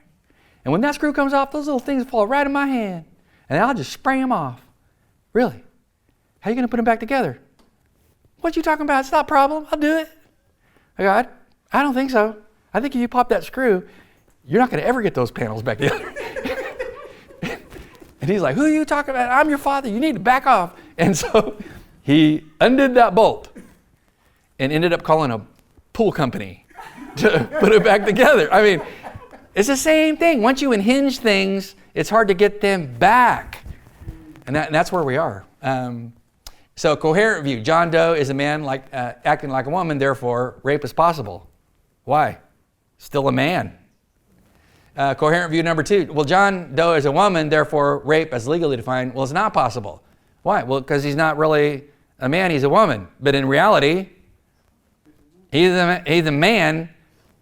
And when that screw comes off, those little things fall right in my hand. And I'll just spray them off." "Really? How are you going to put them back together?" "What you talking about? It's not a problem. I'll do it." I go, I don't think so. I think if you pop that screw, you're not going to ever get those panels back together. And he's like, "Who are you talking about? I'm your father. You need to back off." And so he undid that bolt and ended up calling a pool company to put it back together. I mean, it's the same thing. Once you unhinge things, it's hard to get them back. And that's where we are. So coherent view. John Doe is a man acting like a woman, therefore rape is possible. Why? Still a man. Coherent view number 2. Well, John Doe is a woman, therefore rape as legally defined. Well, it's not possible. Why? Well, because he's not really a man, he's a woman. But in reality, he's a man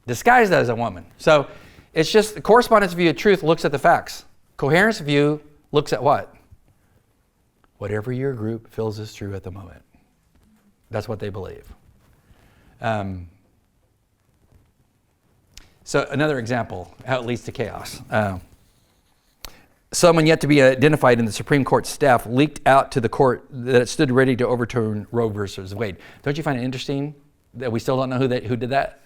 disguised as a woman. So it's just the correspondence view of truth looks at the facts. Coherence view looks at what? Whatever your group feels is true at the moment. That's what they believe. So another example, how it leads to chaos. Someone yet to be identified in the Supreme Court staff leaked out to the court that it stood ready to overturn Roe versus Wade. Don't you find it interesting that we still don't know who did that?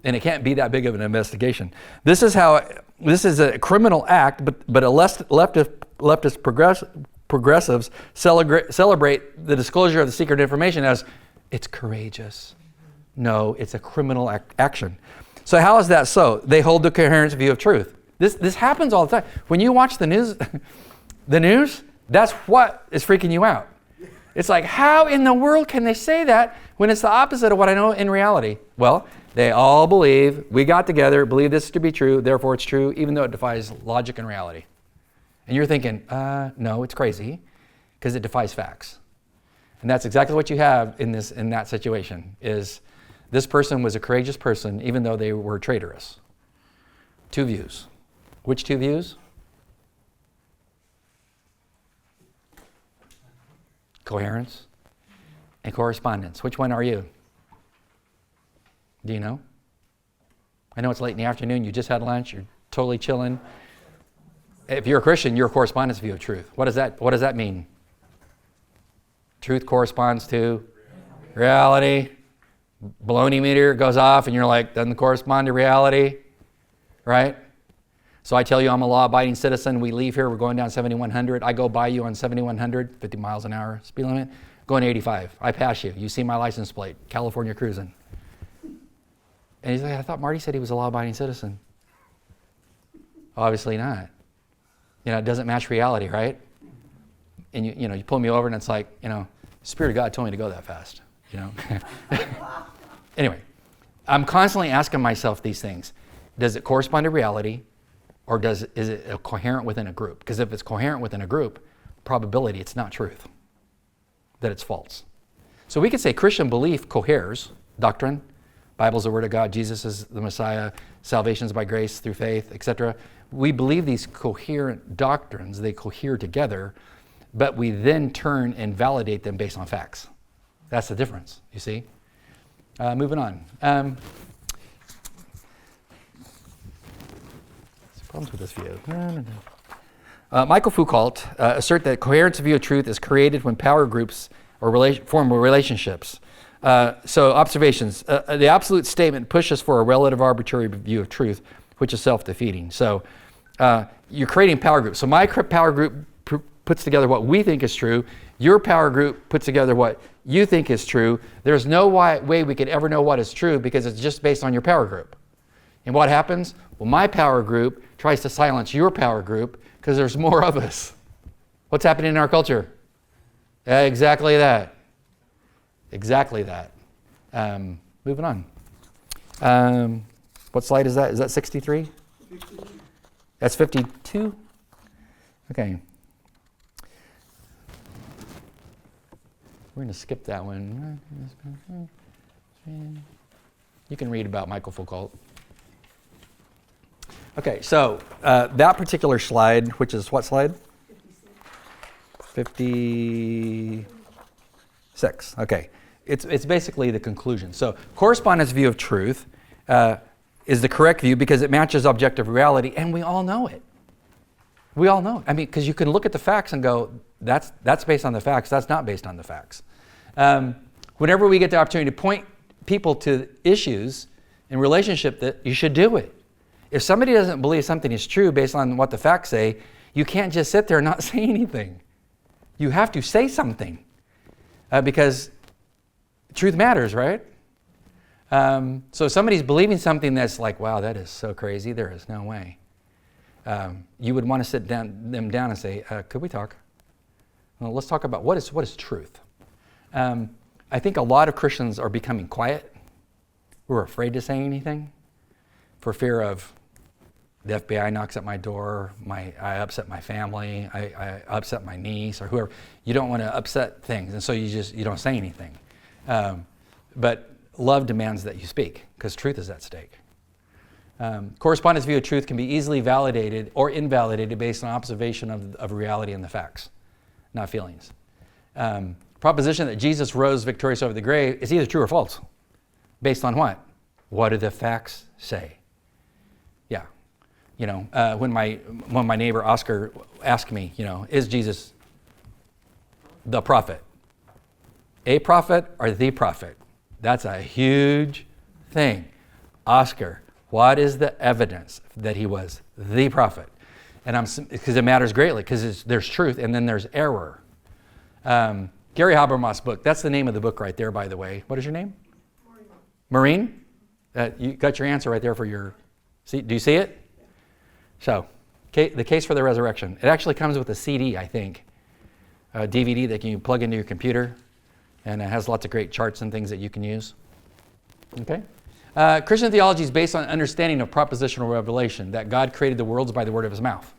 And it can't be that big of an investigation. This is a criminal act, but a leftist progressives celebrate the disclosure of the secret information as it's courageous. No, it's a criminal action. So how is that so? They hold the coherence view of truth. This happens all the time. When you watch the news, that's what is freaking you out. It's like, how in the world can they say that when it's the opposite of what I know in reality? Well, they all believe, we got together, believe this to be true, therefore it's true, even though it defies logic and reality. And you're thinking, no, it's crazy, because it defies facts. And that's exactly what you have in that situation, is this person was a courageous person, even though they were traitorous. Two views. Which two views? Coherence and correspondence. Which one are you? Do you know? I know it's late in the afternoon, you just had lunch, you're totally chilling. If you're a Christian, you're a correspondence view of truth. What does that mean? Truth corresponds to reality. Baloney meter goes off and you're like, doesn't correspond to reality, right? So I tell you I'm a law-abiding citizen. We leave here, we're going down 7100. I go by you on 7100, 50 miles an hour speed limit, going 85. I pass you. You see my license plate, California cruising. And he's like, I thought Marty said he was a law-abiding citizen. Obviously not. It doesn't match reality, right? And you pull me over and it's like, the Spirit of God told me to go that fast, Anyway, I'm constantly asking myself these things. Does it correspond to reality? Or is it coherent within a group? Because if it's coherent within a group, probability it's not truth, that it's false. So we could say Christian belief coheres, doctrine, Bible's the Word of God, Jesus is the Messiah, salvation is by grace through faith, etc. We believe these coherent doctrines, they cohere together, but we then turn and validate them based on facts. That's the difference, you see? Moving on. Problems with this view. Michael Foucault assert that coherence view of truth is created when power groups or form relationships. So observations. The absolute statement pushes for a relative arbitrary view of truth, which is self-defeating. So you're creating power groups. So my power group puts together what we think is true. Your power group puts together what you think is true. There's no way we could ever know what is true because it's just based on your power group. And what happens? Well, my power group tries to silence your power group because there's more of us. What's happening in our culture? Exactly that. Exactly that. Moving on. What slide is that? Is that 63? 52. That's 52? Okay. We're going to skip that one. You can read about Michael Foucault. Okay, so that particular slide, which is what slide? 56. Okay, it's basically the conclusion. So correspondence view of truth is the correct view because it matches objective reality, and we all know it. We all know it. I mean, because you can look at the facts and go, that's based on the facts. That's not based on the facts. Whenever we get the opportunity to point people to issues in relationship, that you should do it. If somebody doesn't believe something is true based on what the facts say, you can't just sit there and not say anything. You have to say something because truth matters, right? So if somebody's believing something that's like, wow, that is so crazy, there is no way. You would want to sit them down and say, could we talk? Well, let's talk about what is truth. I think a lot of Christians are becoming quiet. We're afraid to say anything for fear of the FBI knocks at my door, I upset my family, I upset my niece or whoever. You don't want to upset things, and so you don't say anything. But love demands that you speak because truth is at stake. Correspondence view of truth can be easily validated or invalidated based on observation of reality and the facts, not feelings. Proposition that Jesus rose victorious over the grave is either true or false. Based on what? What do the facts say? Yeah. When my neighbor Oscar asked me, is Jesus the prophet? A prophet or the prophet? That's a huge thing. Oscar, what is the evidence that he was the prophet? And because it matters greatly, because there's truth and then there's error. Gary Habermas' book, that's the name of the book right there, by the way. What is your name? Maureen? You got your answer right there for your, do you see it? So, the case for the resurrection. It actually comes with a CD, I think, a DVD that you plug into your computer, and it has lots of great charts and things that you can use. Okay? Christian theology is based on understanding of propositional revelation, that God created the worlds by the word of his mouth.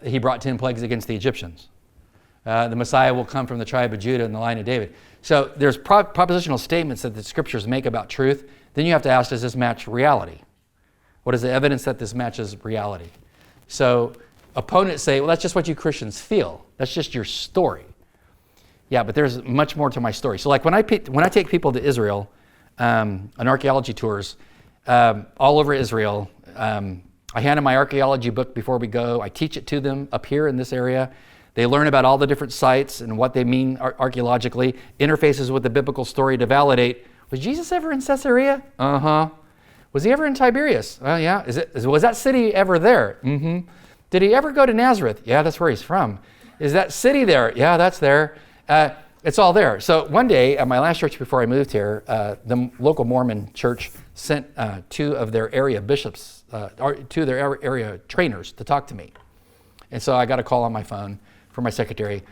He brought 10 plagues against the Egyptians. The Messiah will come from the tribe of Judah and the line of David. So there's propositional statements that the scriptures make about truth. Then you have to ask, does this match reality? What is the evidence that this matches reality? So opponents say, well, that's just what you Christians feel. That's just your story. Yeah, but there's much more to my story. So like when I take people to Israel on archaeology tours, all over Israel, I hand them my archaeology book before we go. I teach it to them up here in this area. They learn about all the different sites and what they mean archaeologically, interfaces with the biblical story to validate, was Jesus ever in Caesarea? Uh-huh. Was he ever in Tiberias? Yeah. Was that city ever there? Mm-hmm. Did he ever go to Nazareth? Yeah, that's where he's from. Is that city there? Yeah, that's there. It's all there. So one day at my last church before I moved here, the local Mormon church sent 2 of their area bishops, or 2 of their area trainers to talk to me. And so I got a call on my phone from my secretary.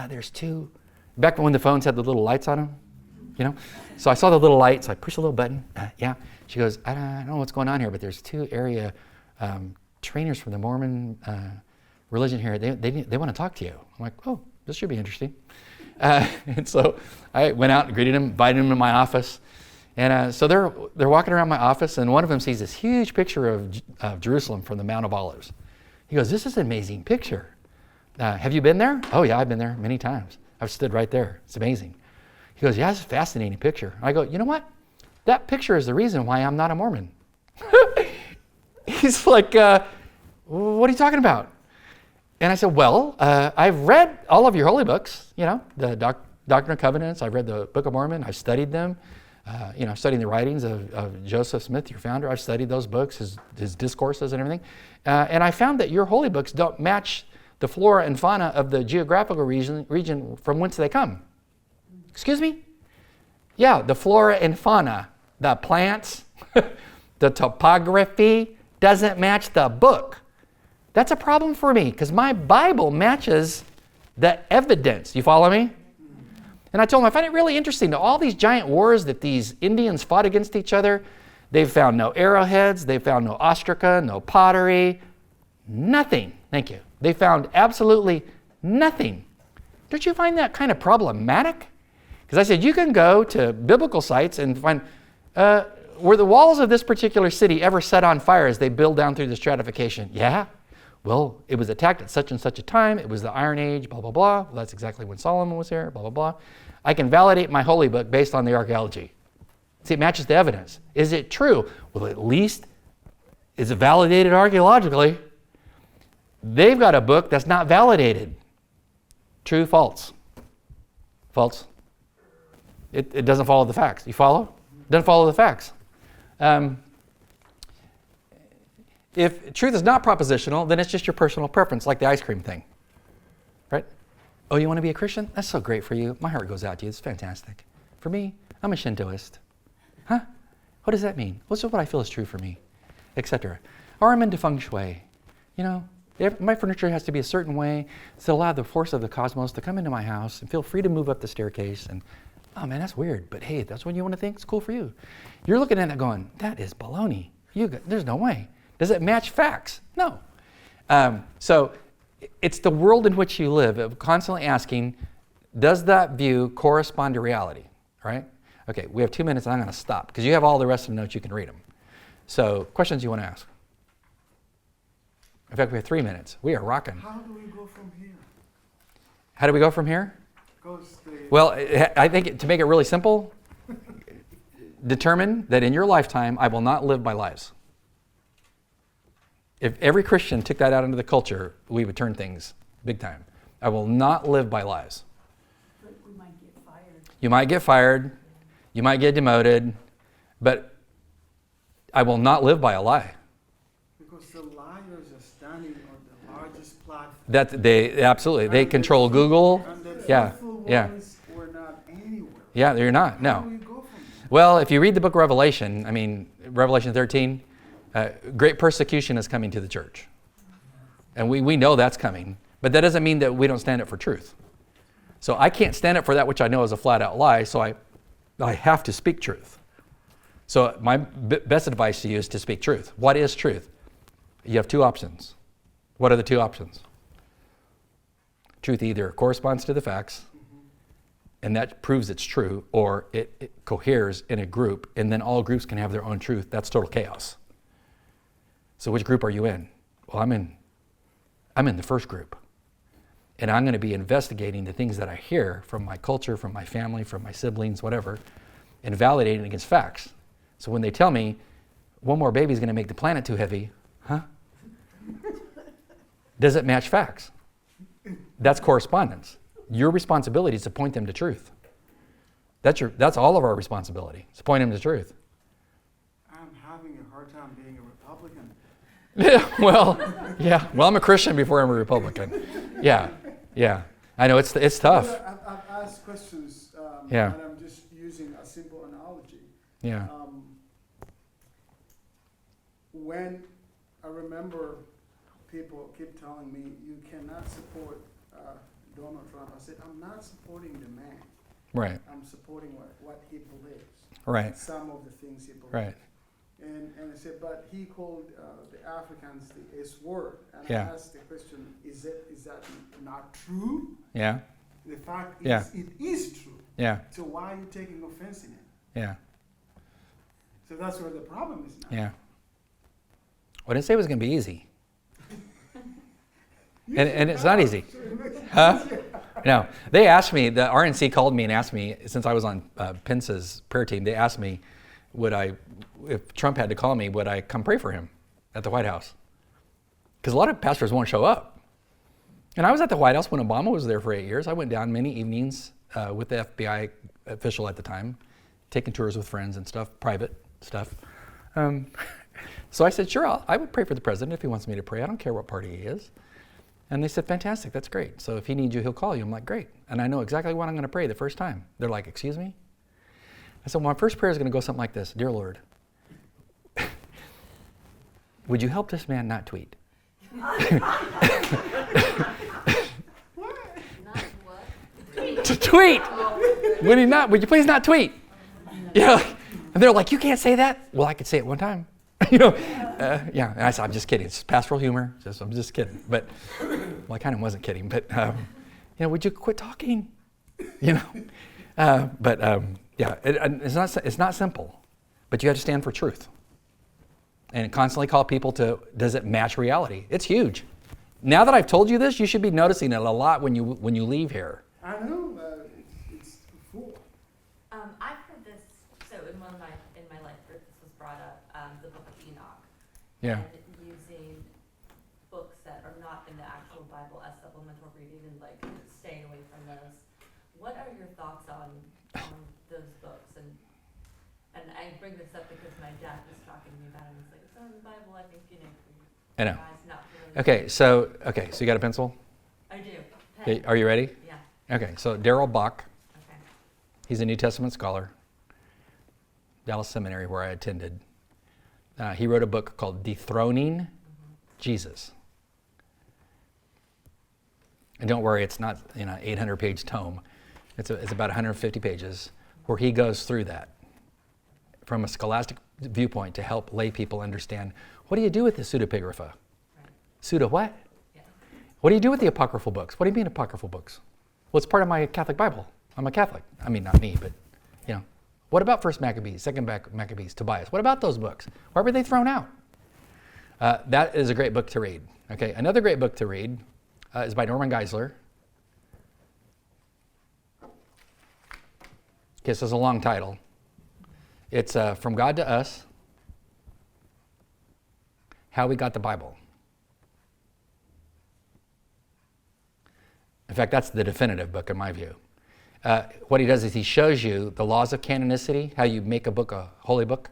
There's 2, back when the phones had the little lights on them, you know? So I saw the little lights, I pushed a little button, yeah. She goes, I don't know what's going on here, but there's 2 area trainers from the Mormon religion here. They want to talk to you. I'm like, oh, this should be interesting. And so I went out and greeted them, invited them to my office. And so they're walking around my office, and one of them sees this huge picture of Jerusalem from the Mount of Olives. He goes, this is an amazing picture. Have you been there? Oh yeah, I've been there many times. I've stood right there. It's amazing. He goes, yeah, it's a fascinating picture. I go, you know what? That picture is the reason why I'm not a Mormon. He's like, what are you talking about? And I said, well, I've read all of your holy books, you know, the Doctrine and Covenants. I've read the Book of Mormon. I've studied them. Studying the writings of Joseph Smith, your founder. I've studied those books, his discourses and everything. And I found that your holy books don't match the flora and fauna of the geographical region from whence they come. Excuse me? Yeah, the flora and fauna, the plants, the topography doesn't match the book. That's a problem for me because my Bible matches the evidence. You follow me? And I told him I find it really interesting that all these giant wars that these Indians fought against each other, they've found no arrowheads, they've found no ostraca, no pottery, nothing. Thank you. They found absolutely nothing. Don't you find that kind of problematic? Because I said, you can go to biblical sites and find, were the walls of this particular city ever set on fire as they build down through the stratification? Yeah. Well, it was attacked at such and such a time. It was the Iron Age, blah, blah, blah. Well, that's exactly when Solomon was here, blah, blah, blah. I can validate my holy book based on the archaeology. See, it matches the evidence. Is it true? Well, at least is it validated archaeologically? They've got a book that's not validated. True, false? False. It doesn't follow the facts. You follow? It doesn't follow the facts. If truth is not propositional, then it's just your personal preference, like the ice cream thing, right? Oh, you want to be a Christian? That's so great for you. My heart goes out to you. It's fantastic. For me, I'm a Shintoist. Huh? What does that mean? What's what I feel is true for me, etc. Or I'm into feng shui. You know, my furniture has to be a certain way to allow the force of the cosmos to come into my house and feel free to move up the staircase. And oh man, that's weird. But hey, that's what you want to think. It's cool for you. You're looking at it going, that is baloney. There's no way. Does it match facts? No. So it's the world in which you live, of constantly asking, does that view correspond to reality, right? Okay, we have 2 minutes and I'm going to stop because you have all the rest of the notes, you can read them. So questions you want to ask? In fact, we have 3 minutes. We are rocking. How do we go from here? How do we go from here? Because Well, I think to make it really simple, determine that in your lifetime, I will not live by lies. If every Christian took that out into the culture, we would turn things big time. I will not live by lies. But we might get fired. You might get fired, you might get demoted, but I will not live by a lie. because the liars are standing on the largest platform. That they control Google. And the Yeah, truthful yeah. ones were not anywhere. Yeah, you're not. How No. do we go from there? Well, if you read the book of Revelation, I mean, Revelation 13, Great persecution is coming to the church. And we know that's coming. But that doesn't mean that we don't stand up for truth. So I can't stand up for that which I know is a flat out lie, so I have to speak truth. So my best advice to you is to speak truth. What is truth? You have two options. What are the two options? Truth either corresponds to the facts, and that proves it's true, or it coheres in a group, and then all groups can have their own truth. That's total chaos. So which group are you in? Well, I'm in the first group. And I'm going to be investigating the things that I hear from my culture, from my family, from my siblings, whatever, and validating it against facts. So when they tell me one more baby is going to make the planet too heavy, huh? Does it match facts? That's correspondence. Your responsibility is to point them to truth. That's all of our responsibility, is to point them to truth. I'm having a hard time being a Republican. Yeah. Well, I'm a Christian before I'm a Republican. Yeah. I know it's tough. Well, I've asked questions, Yeah. and I'm just using a simple analogy. Yeah. When I remember people keep telling me, you cannot support Donald Trump, I said, I'm not supporting the man. Right. I'm supporting what he believes. Right. Some of the things he believes. Right. And I said, but he called the Africans the S word. And Yeah. I asked the question, is that not true? Yeah. The fact is, Yeah. it is true. Yeah. So why are you taking offense in it? Yeah. So that's where the problem is now. Yeah. Well, I didn't say it was going to be easy. And it's not easy. Huh? No. They asked me, the RNC called me and asked me, since I was on Pence's prayer team, they asked me, if Trump had to call me, would I come pray for him at the White House? Because a lot of pastors won't show up. And I was at the White House when Obama was there for 8 years. I went down many evenings with the FBI official at the time, taking tours with friends and stuff, private stuff. So I said, sure, I would pray for the president if he wants me to pray. I don't care what party he is. And they said, fantastic, that's great. So if he needs you, he'll call you. I'm like, great. And I know exactly what I'm going to pray the first time. They're like, excuse me? I said, well, my first prayer is going to go something like this. Dear Lord, would you help this man not tweet? To tweet. Would you please not tweet? And they're like, you can't say that? Well, I could say it one time. Yeah. And I said, I'm just kidding. It's pastoral humor. I'm just kidding. But, well, I kind of wasn't kidding. But, would you quit talking? It's not simple. But you have to stand for truth. And constantly call people to, does it match reality? It's huge. Now that I've told you this, you should be noticing it a lot when you leave here. I know, it's cool. I've heard this, so in my life group, this was brought up, the book of Enoch. Yeah. And using books that are not in the actual Bible as supplemental reading and like staying away from those. What are your thoughts on those books? And I bring this up because my dad was talking to me about it. He's like, it's not in the Bible, I think, I know. guys not really. Okay, so you got a pencil? I do. Okay, are you ready? Yeah, Okay, so Darrell Bach, okay. he's a New Testament scholar, Dallas Seminary where I attended. He wrote a book called Dethroning Jesus. And don't worry, it's not 800-page tome. It's about 150 pages where he goes through that from a scholastic viewpoint to help lay people understand, what do you do with the pseudepigrapha? Right. Pseudo what? Yeah. What do you do with the apocryphal books? What do you mean apocryphal books? Well, it's part of my Catholic Bible. I'm a Catholic. I mean, not me, but, What about First Maccabees, Second Maccabees, Tobias? What about those books? Why were they thrown out? That is a great book to read. Okay, another great book to read is by Norman Geisler. Okay, so it's a long title. It's From God to Us, How We Got the Bible. In fact, that's the definitive book in my view. What he does is he shows you the laws of canonicity, how you make a book a holy book,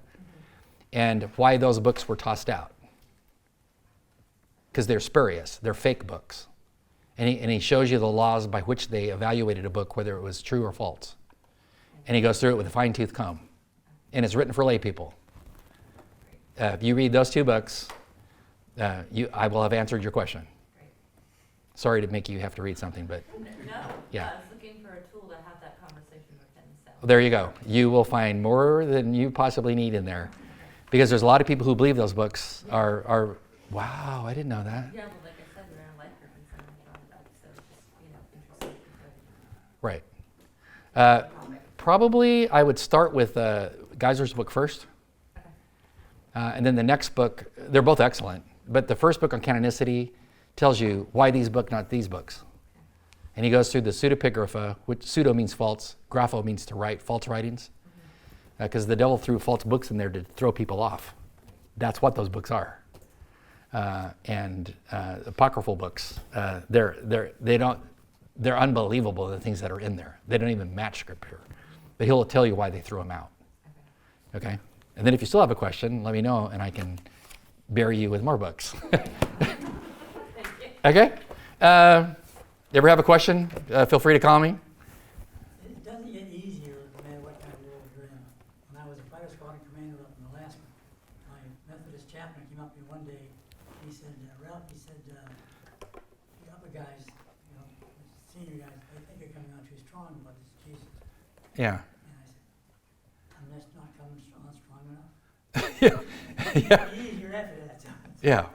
and why those books were tossed out. Because they're spurious, they're fake books. And he shows you the laws by which they evaluated a book, whether it was true or false. And he goes through it with a fine-tooth comb. And it's written for lay people. If you read those 2 books, I will have answered your question. Great. Sorry to make you have to read something, but No, Yeah. I was looking for a tool to have that conversation with him, so. there you go. You will find more than you possibly need in there. Because there's a lot of people who believe those books are wow, I didn't know that. Yeah, well, like I said, we're in a life group and someone brought it up, so it's just, interesting. Right. Probably I would start with Geiser's book first. Okay. And then the next book, they're both excellent, but the first book on canonicity tells you why these books, not these books. And he goes through the pseudepigrapha, which pseudo means false, grapho means to write, false writings. Because the devil threw false books in there to throw people off. That's what those books are. And apocryphal books, they're unbelievable, the things that are in there. They don't even match scripture. But he'll tell you why they threw them out. Okay? And then if you still have a question, let me know and I can bury you with more books. Okay? You ever have a question? Feel free to call me. It doesn't get easier no matter what kind of world you're in. When I was a fighter squadron commander up in Alaska, my Methodist chaplain came up to me one day. He said, Ralph, he said, the upper guys, senior guys, they think you're coming on too strong about this Jesus. Yeah. And I said, I'm just not coming strong enough. Yeah. Easier after that. Yeah.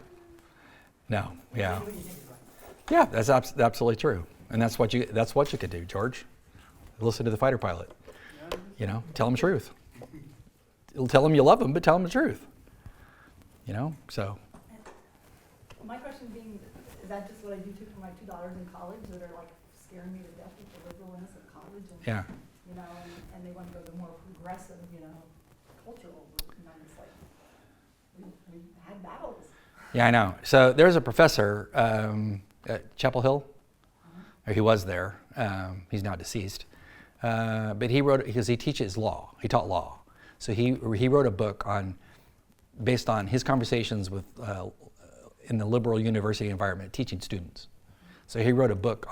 No. Yeah. What do you think about it? Yeah, that's absolutely true. And that's what you could do, George. Listen to the fighter pilot. Tell him the truth. Tell him you love him, but tell him the truth. So. My question being, is that just what I do too for my 2 daughters in college that are like scaring me to death with the liberalness of college and Yeah. And they want to go the more progressive, cultural route, and I'm just like, we had battles. Yeah, I know. So there's a professor at Chapel Hill, or he was there. He's now deceased. But he wrote, because he teaches law. He taught law. So he wrote a book based on his conversations with in the liberal university environment, teaching students. So he wrote a book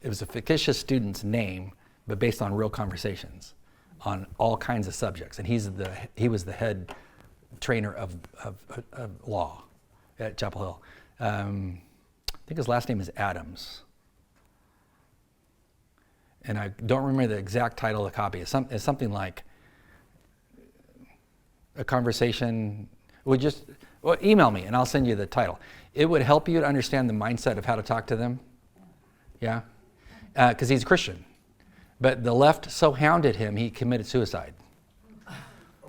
it was a fictitious student's name, but based on real conversations on all kinds of subjects. And he was the head trainer of law at Chapel Hill. I think his last name is Adams. And I don't remember the exact title of the copy. It's something like a conversation. Email me and I'll send you the title. It would help you to understand the mindset of how to talk to them. Yeah? Because he's a Christian. But the left so hounded him, he committed suicide.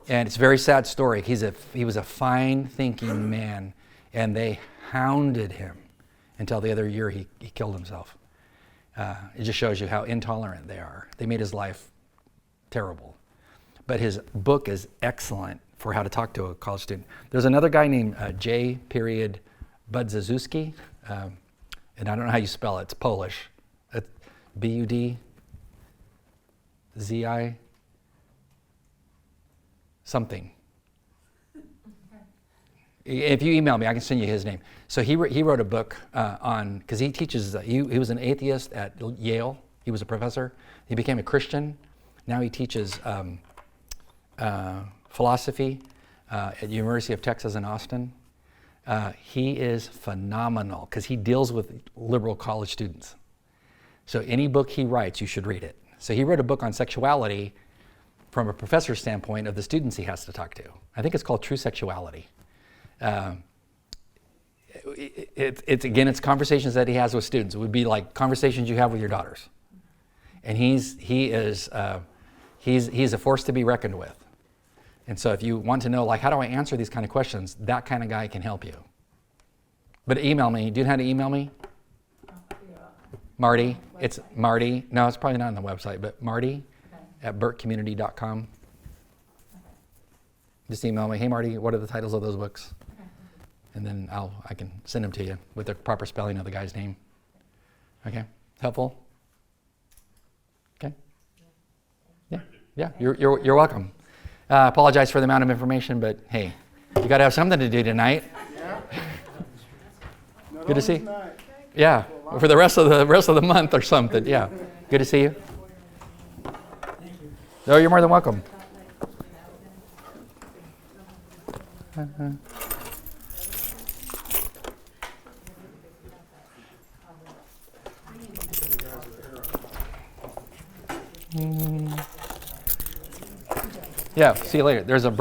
And it's a very sad story. He was a fine-thinking man, and they hounded him until the other year he killed himself. It just shows you how intolerant they are. They made his life terrible. But his book is excellent for how to talk to a college student. There's another guy named J. Budzaszewski, and I don't know how you spell it. It's Polish. It's Budzzi something. If you email me, I can send you his name. So he wrote a book because he teaches, he was an atheist at Yale. He was a professor. He became a Christian. Now he teaches philosophy at University of Texas in Austin. He is phenomenal because he deals with liberal college students. So any book he writes, you should read it. So he wrote a book on sexuality from a professor's standpoint of the students he has to talk to. I think it's called True Sexuality. It's conversations that he has with students. It would be like conversations you have with your daughters. And he's a force to be reckoned with. And so if you want to know, like, how do I answer these kind of questions, that kind of guy can help you. But email me. Do you know how to email me? Marty. It's Marty. No, it's probably not on the website, but Marty at burkecommunity.com. Just email me. Hey, Marty, what are the titles of those books? And then I can send them to you with the proper spelling of the guy's name. Okay? Helpful? Okay? Yeah. You're welcome. Apologize for the amount of information, but hey, you got to have something to do tonight. Good to see you. Yeah, for the rest of the month or something. Yeah, good to see you. Oh, you're more than welcome. Yeah, see you later. There's a break.